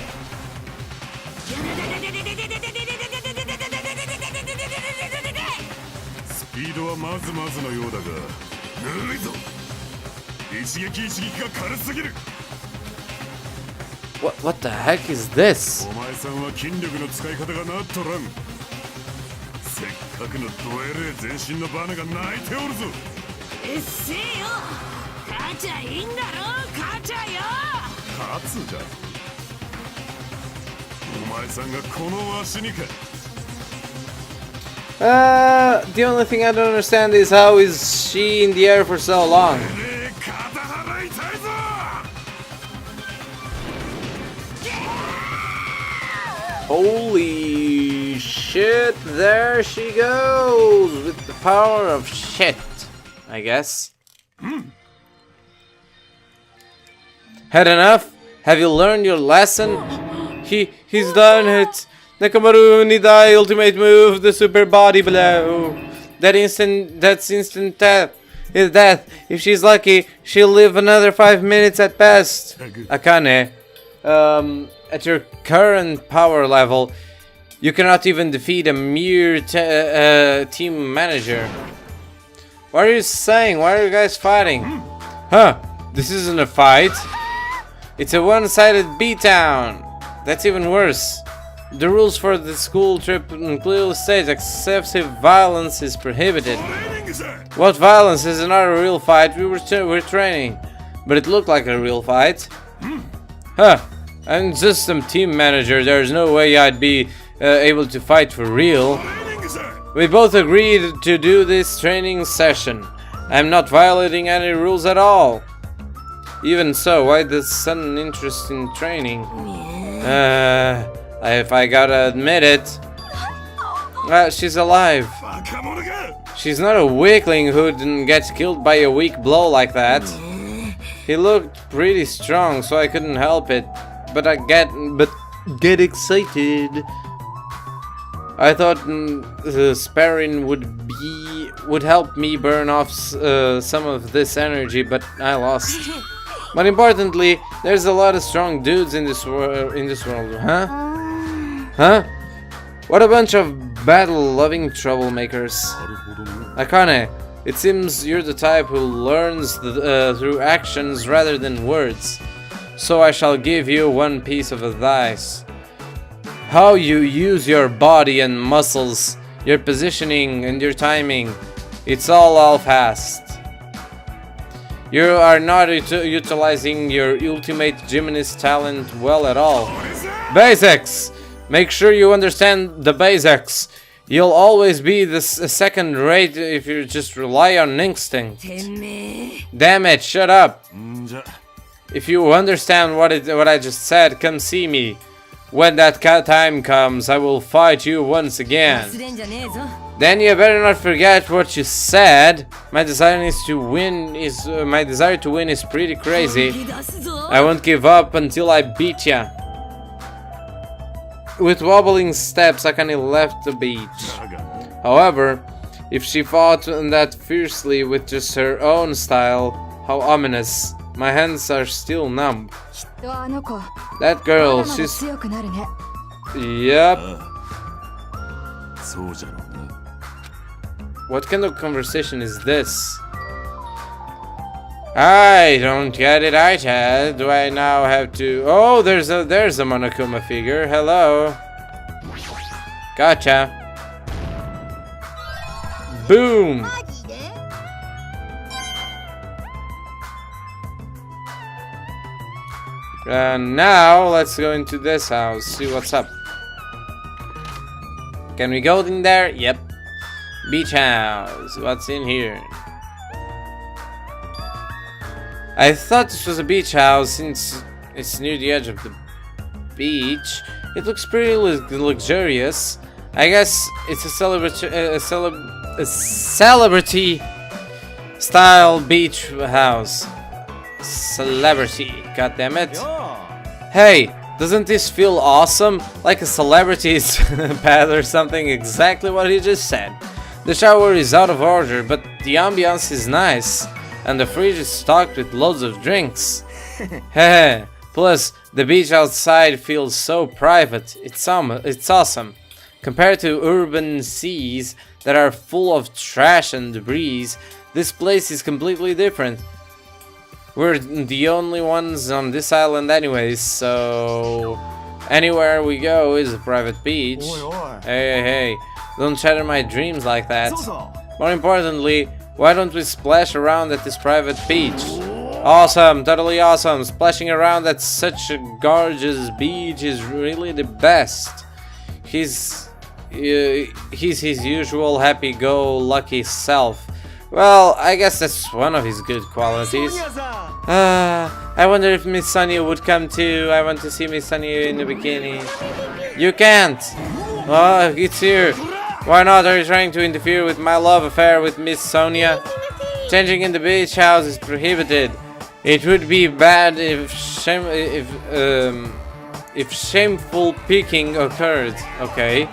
A: What the heck is this? The only thing I don't understand is how is she in the air for so long? Holy shit, there she goes with the power of shit, I guess. Had enough? Have you learned your lesson? He's done it. Nakamaru Nidai ultimate move, the super body blow. That's instant death. Is death. If she's lucky, she'll live another 5 minutes at best. Akane, at your current power level, you cannot even defeat a mere team manager. What are you saying? Why are you guys fighting? Huh? This isn't a fight. It's a one-sided beatdown. That's even worse. The rules for the school trip clearly state excessive violence is prohibited. What violence is not a real fight? We're training, but it looked like a real fight. Huh? I'm just some team manager. There's no way I'd be able to fight for real. We both agreed to do this training session. I'm not violating any rules at all. Even so, why this sudden interest in training? If I gotta admit it, she's alive. She's not a weakling who didn't get killed by a weak blow like that. He looked pretty strong, so I couldn't help it. But get excited. I thought sparring would help me burn off some of this energy, but I lost. But importantly, there's a lot of strong dudes in this world, huh? Huh? What a bunch of battle-loving troublemakers. Akane, it seems you're the type who learns through actions rather than words. So I shall give you one piece of advice. How you use your body and muscles, your positioning and your timing, it's all fast. You are not utilizing your ultimate gymnast talent well at all. Basics! Make sure you understand the basics. You'll always be the second rate if you just rely on instinct. Damn it, shut up. If you understand what I just said, come see me. When that time comes, I will fight you once again. Then you better not forget what you said. My desire to win is pretty crazy. I won't give up until I beat ya. With wobbling steps, Akane left the beach. However, if she fought that fiercely with just her own style, how ominous. My hands are still numb. That girl, she's... Yep. What kind of conversation is this? I don't get it either. Do I now have to... Oh, there's a Monokuma figure. Hello. Gotcha. Boom. Now let's go into this house, see what's up. Can we go in there? Yep. Beach house. What's in here? I thought this was a beach house since it's near the edge of the beach. It looks pretty luxurious. I guess it's a celebrity style beach house. Celebrity, god damn it. Hey, doesn't this feel awesome? Like a celebrity's pad or something, exactly what he just said. The shower is out of order, but the ambiance is nice. And the fridge is stocked with loads of drinks. Heh. Plus, the beach outside feels so private. It's awesome. Compared to urban seas that are full of trash and debris, this place is completely different. We're the only ones on this island anyways, so anywhere we go is a private beach. Hey, don't shatter my dreams like that. More importantly, why don't we splash around at this private beach? Awesome, totally awesome. Splashing around at such a gorgeous beach is really the best. He's his usual happy-go-lucky self. Well, I guess that's one of his good qualities. I wonder if Miss Sonia would come too. I want to see Miss Sonia in the bikini. You can't! Oh, it's here. Why not? Are you trying to interfere with my love affair with Miss Sonia? Changing in the beach house is prohibited. It would be bad if shameful peeking occurred. Okay.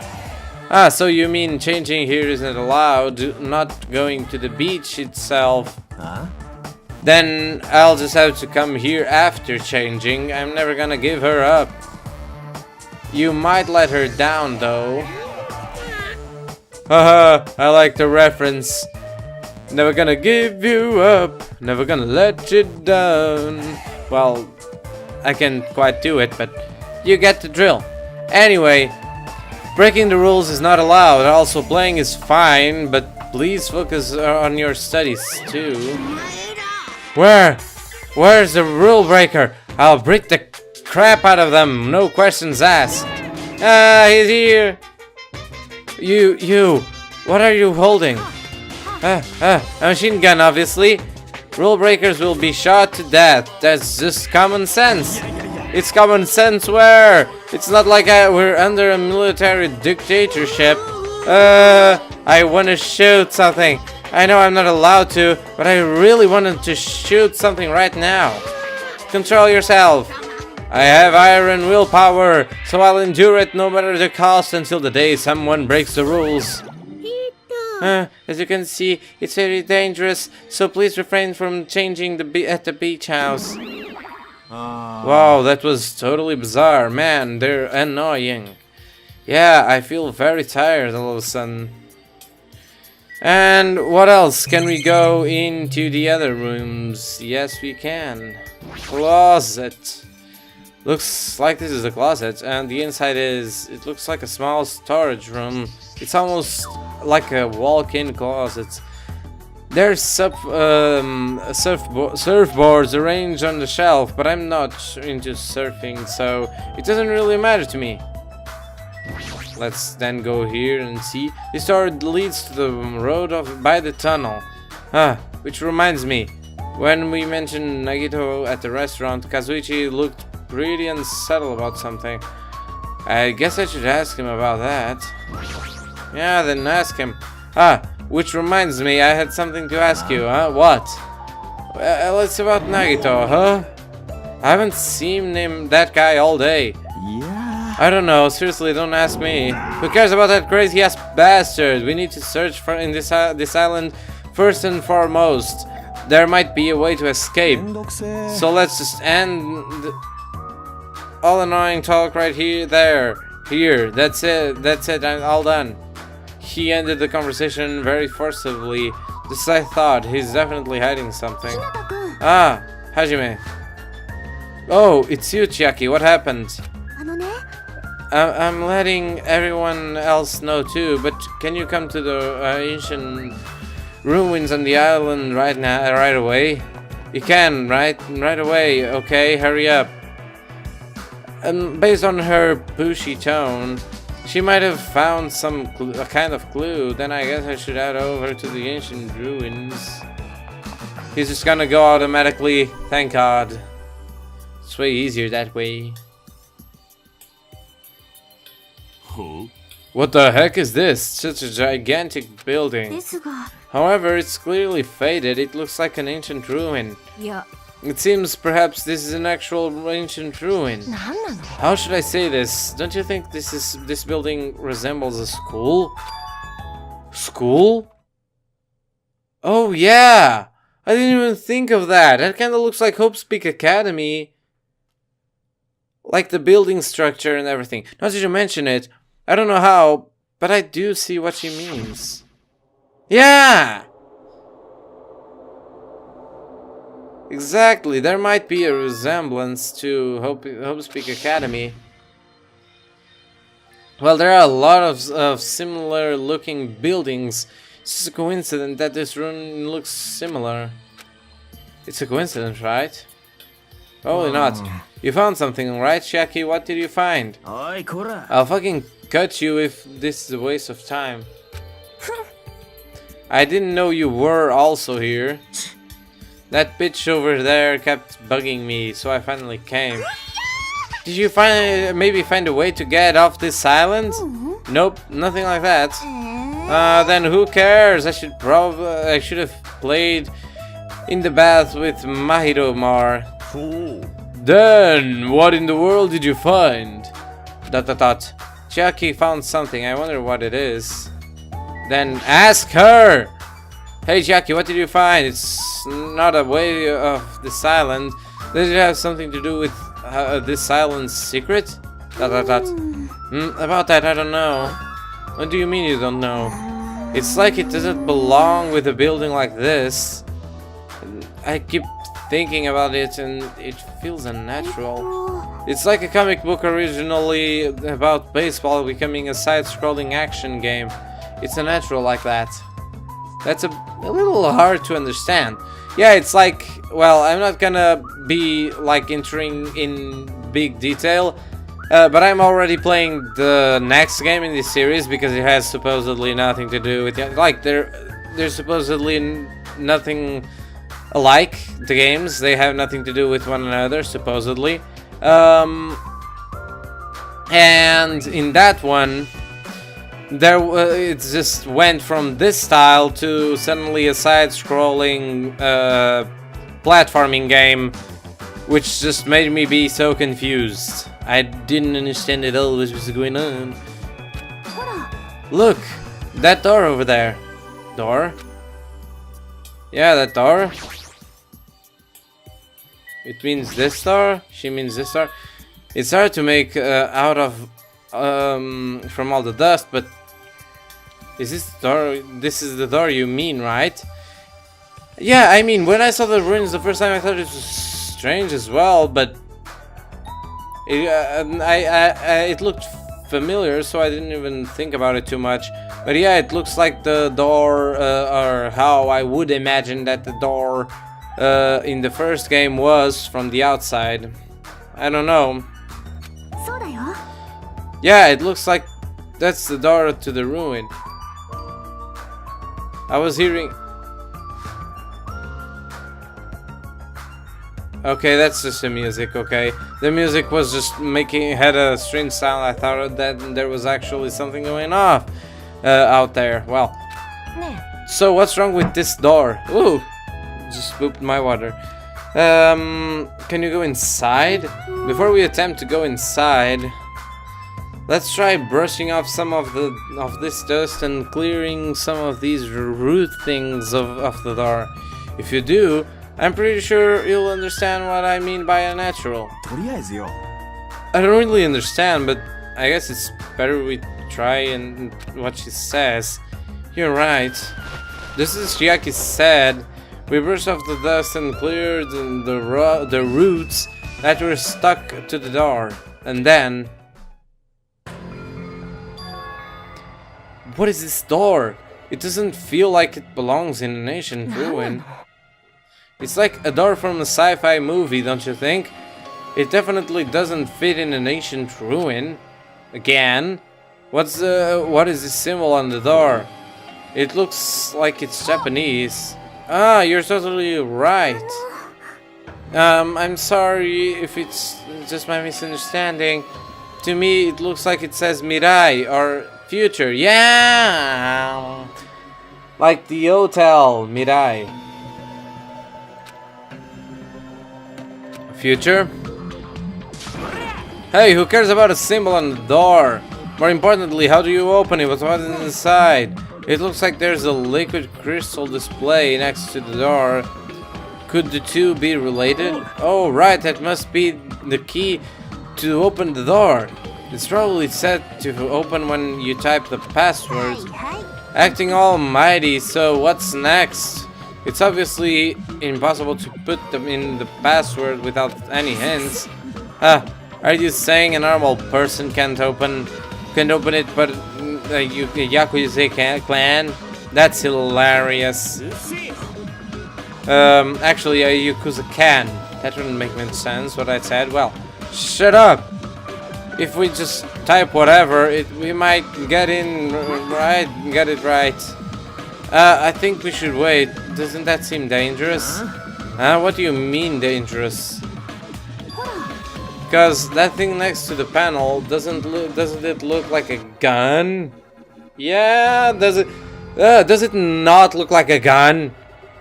A: Ah, so you mean changing here isn't allowed, not going to the beach itself? Huh? Then I'll just have to come here after changing. I'm never gonna give her up. You might let her down though. Haha, I like the reference. Never gonna give you up, never gonna let you down. Well, I can't quite do it, but you get the drill. Anyway, breaking the rules is not allowed. Also, playing is fine, but please focus on your studies too. Where's the rule breaker? I'll break the crap out of them, no questions asked. Ah, he's here. You, what are you holding? A machine gun, obviously. Rule breakers will be shot to death. That's just common sense. It's common sense where? It's not like we're under a military dictatorship. I want to shoot something. I know I'm not allowed to, but I really wanted to shoot something right now. Control yourself. I have iron willpower, so I'll endure it no matter the cost until the day someone breaks the rules. As you can see, it's very dangerous, so please refrain from changing at the beach house. Wow, that was totally bizarre. Man, they're annoying. Yeah, I feel very tired all of a sudden. And what else? Can we go into the other rooms? Yes, we can. Closet. Looks like this is a closet, and the inside it looks like a small storage room. It's almost like a walk-in closet. There's surfboards arranged on the shelf, but I'm not into surfing, so it doesn't really matter to me. Let's then go here and see. This door leads to the road by the tunnel. Which reminds me, when we mentioned Nagito at the restaurant, Kazuichi looked pretty unsettled about something. I guess I should ask him about that. Yeah, then ask him. Which reminds me, I had something to ask you, What? Well, it's about Nagito, I haven't seen that guy all day. Yeah. I don't know, seriously, don't ask me. Who cares about that crazy-ass bastard? We need to search for in this island first and foremost. There might be a way to escape. So let's just end all annoying talk right here, Here, that's it, I'm all done. He ended the conversation very forcibly, Just as I thought, he's definitely hiding something.
C: 日向くん
A: Ah, Hajime. Oh, it's you, Chiaki. What happened?
C: ね
A: I'm letting everyone else know too, but can you come to the ancient ruins on the island right now, right away? You can, right away. Okay, hurry up. Based on her pushy tone, she might have found a kind of clue. Then I guess I should head over to the ancient ruins. He's just gonna go automatically. Thank God. It's way easier that way. What the heck is this? Such a gigantic building.
C: ですが
A: However, it's clearly faded. It looks like an ancient ruin.
C: いや
A: It seems perhaps this is an actual ancient ruin.
C: 何なの
A: How should I say this? Don't you think this building resembles a school? School? Oh yeah! I didn't even think of that. That kind of looks like Hope's Peak Academy. Like the building structure and everything. Now that you mention it, I don't know how, but I do see what she means. Yeah! Exactly, there might be a resemblance to Hope's Peak Academy. Well, there are a lot of similar looking buildings. It's just a coincidence that this ruin looks similar. It's a coincidence, right? Probably not. You found something, right, Chiaki? What did you find?
D: おいこら
A: I'll fucking cut you if this is a waste of time. I didn't know you were also here. That bitch over there kept bugging me, so I finally came. Did you maybe find a way to get off this island? Nope, nothing like that. Then who cares? I should have played in the bath with Mahiro more. Then what in the world did you find? ... Chiaki found something. I wonder what it is. Then ask her. Hey Chiaki, what did you find? It's not a way of this island. Does it have something to do with this island's secret? ... About that, I don't know. What do you mean you don't know? It's like it doesn't belong with a building like this. I keep thinking about it and it feels unnatural. It's like a comic book originally about baseball becoming a side-scrolling action game. It's unnatural like that. That's a little hard to understand. Yeah, it's like, well, I'm not gonna be like entering in big detail, but I'm already playing the next game in this series because it has supposedly nothing to do with it. Like they're supposedly nothing alike. The games, they have nothing to do with one another supposedly. And in that one, it just went from this style to suddenly a side-scrolling platforming game, which just made me be so confused. I didn't understand at all what was going on. Look, that door over there. Door? Yeah, that door. It means this door? She means this door? It's hard to make out of from all the dust, but is this the door? This is the door you mean, right? Yeah, I mean, when I saw the ruins the first time, I thought it was strange as well, but it looked familiar, so I didn't even think about it too much. But yeah, it looks like the door, or how I would imagine that the door in the first game was from the outside. I don't know.
C: そうだよ
A: Yeah, it looks like that's the door to the ruin. I was hearing... Okay, that's just the music, okay. The music was just had a strange sound. I thought that there was actually something going off out there. Well,
C: ね
A: so what's wrong with this door? Ooh, just pooped my water. Can you go inside? Before we attempt to go inside, let's try brushing off some of this dust and clearing some of these root things of the door. If you do, I'm pretty sure you'll understand what I mean by unnatural.
D: とりあえずよ
A: I don't really understand, but I guess it's better we try and what she says. You're right. This is Chiaki said. We brushed off the dust and cleared the roots that were stuck to the door. And then... What is this door? It doesn't feel like it belongs in an ancient ruin. It's like a door from a sci-fi movie, don't you think? It definitely doesn't fit in an ancient ruin. Again, what is this symbol on the door? It looks like it's Japanese. Ah, you're totally right. I'm sorry if it's just my misunderstanding. To me, it looks like it says Mirai or future. Yeah, like the hotel Mirai. Future. Hey, who cares about a symbol on the door? More importantly, how do you open it? What's inside? It looks like there's a liquid crystal display next to the door. Could the two be related? Oh, right, that must be the key to open the door. It's probably set to open when you type the password. Acting almighty, so what's next? It's obviously impossible to put them in the password without any hints. Are you saying a normal person can't open it, but Yakuza clan? That's hilarious. Actually, a Yakuza can. That wouldn't make much sense, what I said. Well, shut up! If we just type whatever, we might get it right. I think we should wait. Doesn't that seem dangerous? What do you mean dangerous? Because that thing next to the panel doesn't it look like a gun? Yeah, does it not look like a gun?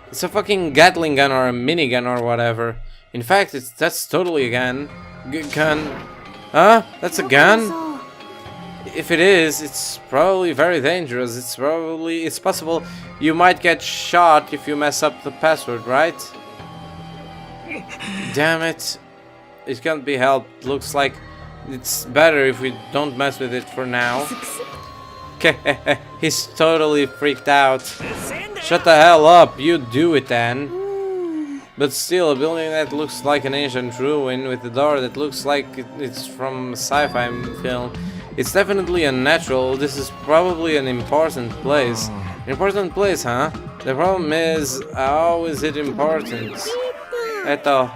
A: It's a fucking Gatling gun or a minigun or whatever. In fact, that's totally a gun. Gun. Huh? That's a gun? If it is, it's probably very dangerous. It's possible you might get shot if you mess up the password, right? Damn it. It can't be helped. Looks like it's better if we don't mess with it for now. He's totally freaked out. Shut the hell up, you do it then. But still, a building that looks like an ancient ruin with a door that looks like it's from a sci-fi film. It's definitely unnatural. This is probably an important place. An important place, huh? The problem is, how is it important? Eto.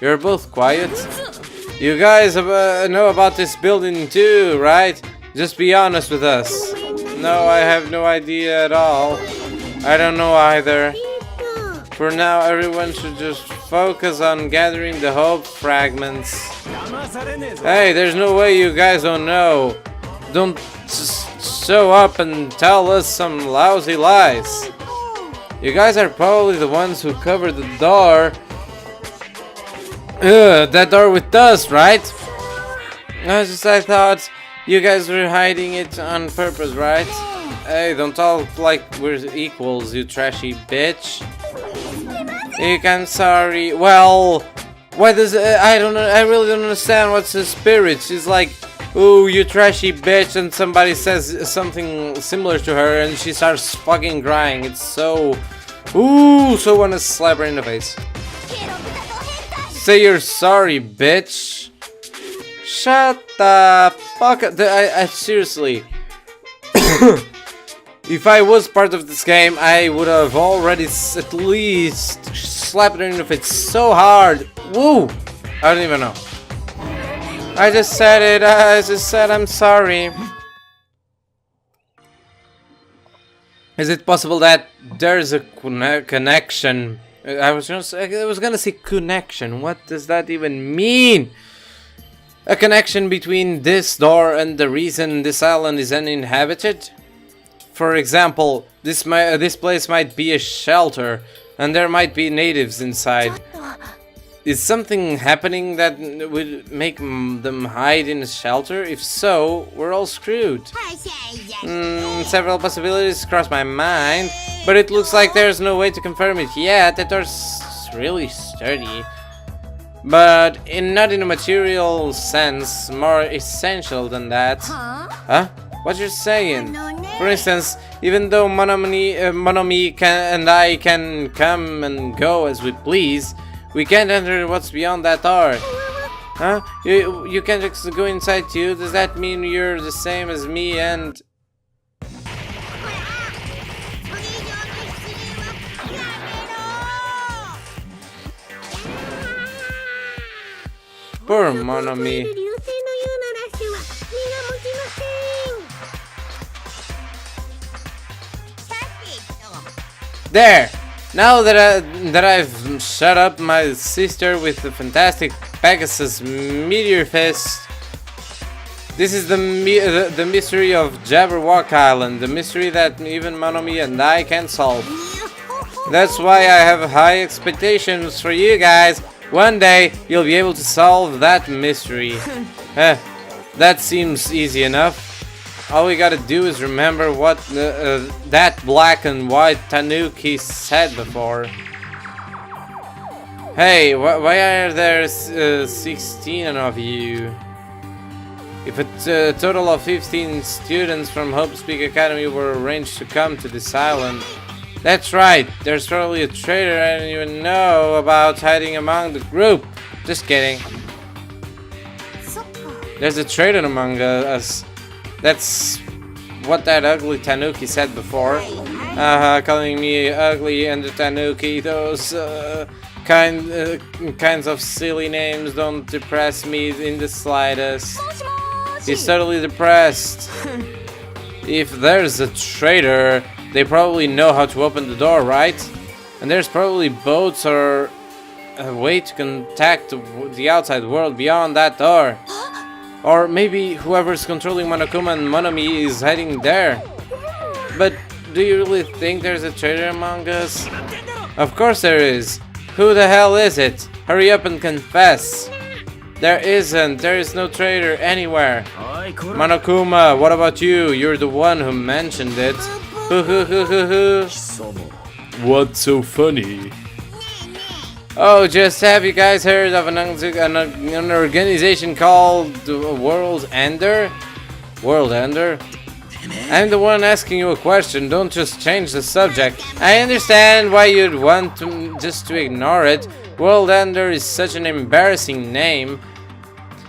A: You're both quiet. You guys know about this building too, right? Just be honest with us. No, I have no idea at all. I don't know either. For now, everyone should just focus on gathering the hope fragments. Hey, there's no way you guys don't know. Don't just show up and tell us some lousy lies. You guys are probably the ones who covered the door. That door with dust, right? I thought you guys were hiding it on purpose, right? Hey, don't talk like we're equals, you trashy bitch. I'm sorry. Well, why does I don't know? I really don't understand what's the spirit. She's like, "Ooh, you trashy bitch," and somebody says something similar to her, and she starts fucking crying. It's so, so wanna slap her in the face. Say you're sorry, bitch. Shut the fuck up. I seriously. If I was part of this game, I would have already at least slapped her in the face so hard. Woo! I don't even know. I just said it. I just said I'm sorry. Is it possible that there's a connection? I was gonna say connection. What does that even mean? A connection between this door and the reason this island is uninhabited? For example, this place might be a shelter, and there might be natives inside. Is something happening that would make them hide in a shelter? If so, we're all screwed. Several possibilities cross my mind, but it looks like there's no way to confirm it yet. That door's really sturdy. but not in a material sense, more essential than that. Huh? What you're saying? For instance, even though MONOMI and I can come and go as we please, we can't enter what's beyond that door. Huh? You can't just go inside too? Does that mean you're the same as me and... Poor MONOMI. There! Now that I've shut up my sister with the fantastic Pegasus Meteor Fist, this is the mystery of Jabberwock Island, the mystery that even MONOMI and I can't solve. That's why I have high expectations for you guys. One day you'll be able to solve that mystery. That seems easy enough. All we gotta do is remember what that black and white tanuki said before. Hey, why are there 16 of you? If a total of 15 students from Hope Speak Academy were arranged to come to this island, that's right, there's probably a traitor I didn't even know about hiding among the group. Just kidding. There's a traitor among us. That's what that ugly tanuki said before. Calling me ugly and the tanuki, those kinds of silly names don't depress me in the slightest. He's totally depressed. If there's a traitor, they probably know how to open the door, right? And there's probably boats or a way to contact the outside world beyond that door. Or maybe whoever's controlling Monokuma and MONOMI is hiding there. But do you really think there's a traitor among us? Of course there is. Who the hell is it? Hurry up and confess. There isn't. There is no traitor anywhere. Monokuma, what about you? You're the one who mentioned it. What's so funny? Oh, just have you guys heard of an organization called World Ender? World Ender? I'm the one asking you a question, don't just change the subject. I understand why you'd want just to ignore it. World Ender is such an embarrassing name.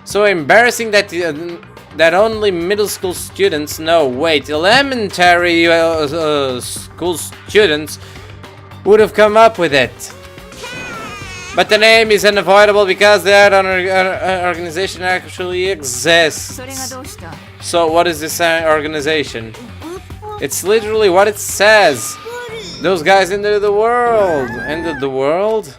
A: So embarrassing that only middle school students, no wait, elementary school students would have come up with it. But the name is unavoidable because that organization actually exists. So what is this organization? It's literally what it says. Those guys ended the world. Ended the world?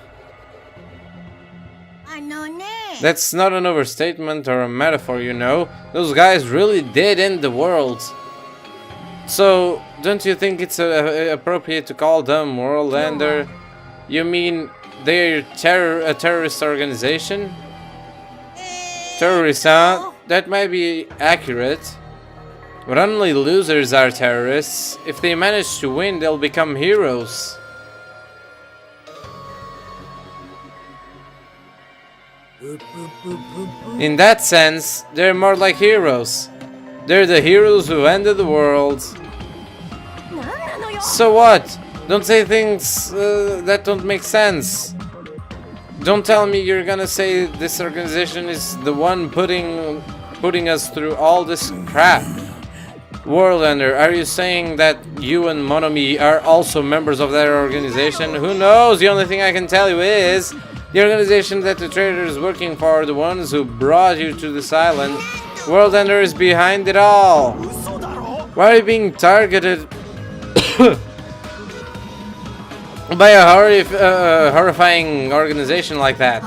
A: That's not an overstatement or a metaphor, you know. Those guys really did end the world. So, don't you think it's appropriate to call them World Ender? You mean they're a terrorist organization? Terrorists, huh? That might be accurate. But only losers are terrorists. If they manage to win, they'll become heroes. In that sense, they're more like heroes. They're the heroes who ended the world. So what? Don't say things that don't make sense. Don't tell me you're gonna say this organization is the one putting us through all this crap. Worldlander, are you saying that you and MONOMI are also members of that organization? Who knows? The only thing I can tell you is the organization that the traitor is working for, the ones who brought you to this island. Worldlander is behind it all. Why are you being targeted by a horrifying organization like that?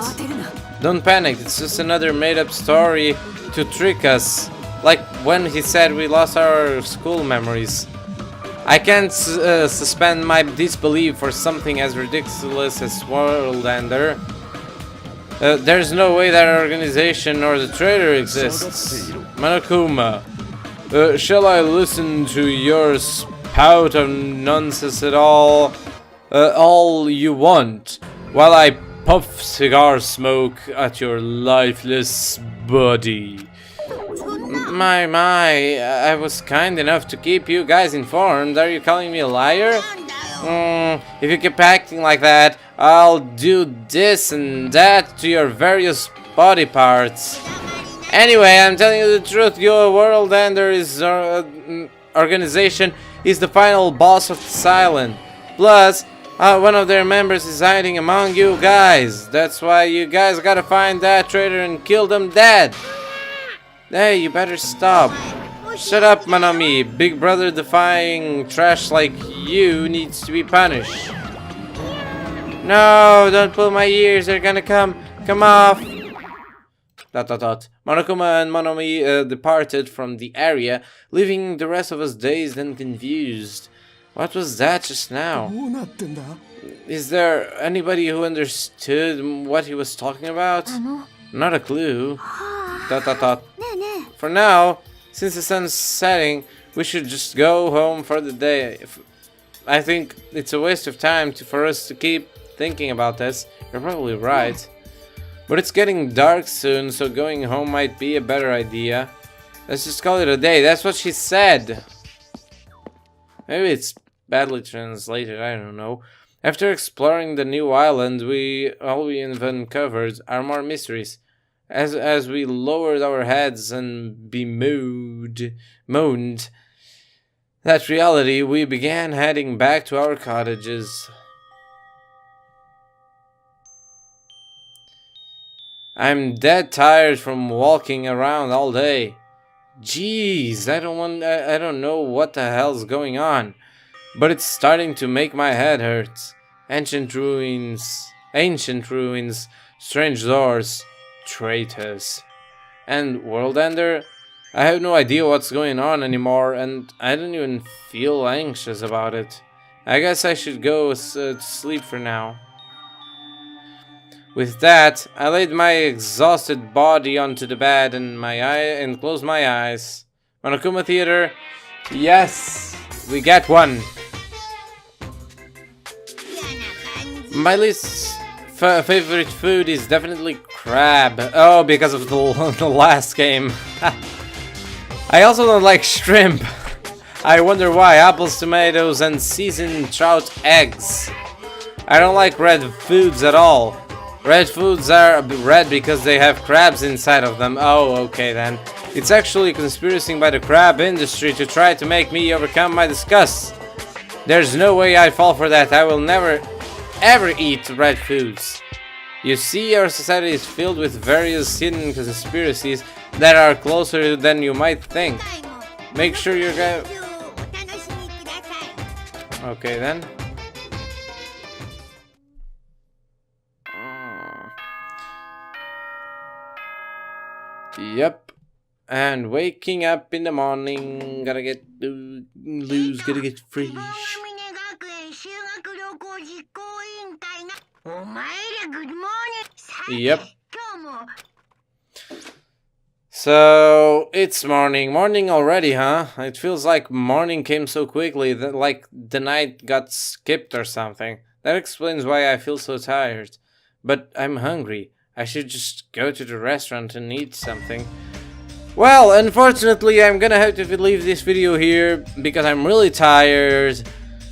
A: Don't panic, it's just another made-up story to trick us. Like when he said we lost our school memories. I can't suspend my disbelief for something as ridiculous as Worldlander. There's no way that organization or the traitor exists. Monokuma, shall I listen to your spout of nonsense at all you want, while I puff cigar smoke at your lifeless body. My, I was kind enough to keep you guys informed. Are you calling me a liar? If you keep acting like that, I'll do this and that to your various body parts. Anyway, I'm telling you the truth, your World Ender is organization is the final boss of this island. Plus, one of their members is hiding among you guys. That's why you guys gotta find that traitor and kill them dead. Hey, you better stop. Shut up, MONOMI. Big brother defying trash like you needs to be punished. No, don't pull my ears. They're gonna come off. ... Monokuma and MONOMI departed from the area, leaving the rest of us dazed and confused. What was that just now? Is there anybody who understood what he was talking about? Not a clue. ... For now, since the sun's setting, we should just go home for the day. I think it's a waste of time for us to keep thinking about this. You're probably right. But it's getting dark soon, so going home might be a better idea. Let's just call it a day. That's what she said. Maybe it's badly translated, I don't know. After exploring the new island, all we have uncovered are more mysteries. As we lowered our heads and bemoaned that reality, we began heading back to our cottages. I'm dead tired from walking around all day. Jeez, I don't know what the hell's going on, but it's starting to make my head hurt. Ancient ruins, strange doors, traitors, and World Ender. I have no idea what's going on anymore, and I don't even feel anxious about it. I guess I should go to sleep for now. With that, I laid my exhausted body onto the bed and closed my eyes. Monokuma Theater, yes, we get one. My least favorite food is definitely crab. Oh, because of the last game. I also don't like shrimp. I wonder why. Apples, tomatoes, and seasoned trout eggs. I don't like red foods at all. Red foods are red because they have crabs inside of them. Oh, okay then. It's actually a conspiracy by the crab industry to try to make me overcome my disgust. There's no way I'd fall for that. I will never, ever eat red foods. You see, our society is filled with various hidden conspiracies that are closer than you might think. Make sure you're going. Okay then. Yep. And waking up in the morning, gotta get loose, gotta get fresh. Yep. So it's morning already, huh? It feels like morning came so quickly that like the night got skipped or something. That explains why I feel so tired. But I'm hungry. I should just go to the restaurant and eat something. Well, unfortunately, I'm gonna have to leave this video here because I'm really tired.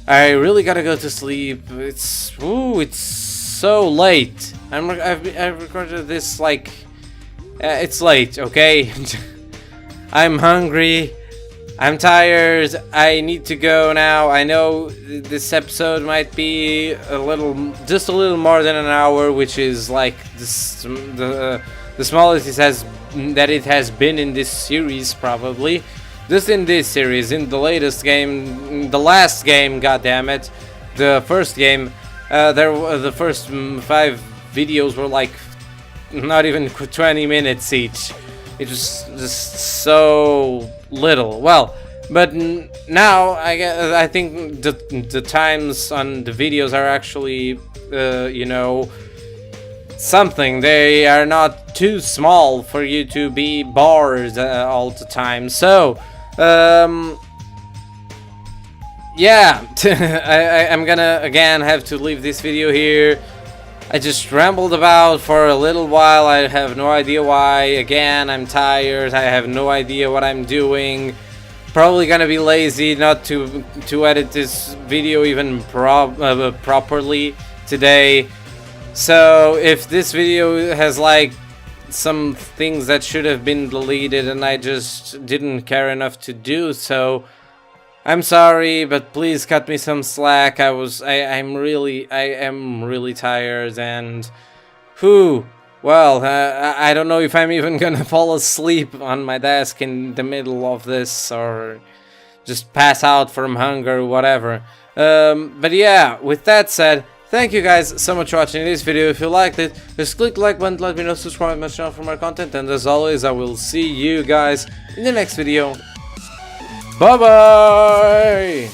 A: I really gotta go to sleep. It's so late. I've recorded this like it's late, okay? I'm hungry. I'm tired. I need to go now. I know this episode might be just a little more than an hour, which is like the smallest it has been in this series, probably. Just in this series, in the latest game, the last game, goddammit, the first game, the first 5 videos were like not even 20 minutes each. It was just so little. Well, but now I think the times on the videos are actually you know, something. They are not too small for you to be bored all the time. So yeah, I'm gonna again have to leave this video here. I just rambled about for a little while. I have no idea why. Again, I'm tired. I have no idea what I'm doing. Probably gonna be lazy not to edit this video even properly today. So if this video has like some things that should have been deleted and I just didn't care enough to do so, I'm sorry, but please cut me some slack. I am really tired, and well, I don't know if I'm even gonna fall asleep on my desk in the middle of this, or just pass out from hunger, whatever. But yeah, with that said, thank you guys so much for watching this video. If you liked it, just click the like button, let me know, subscribe to my channel for more content, and as always, I will see you guys in the next video. Bye bye!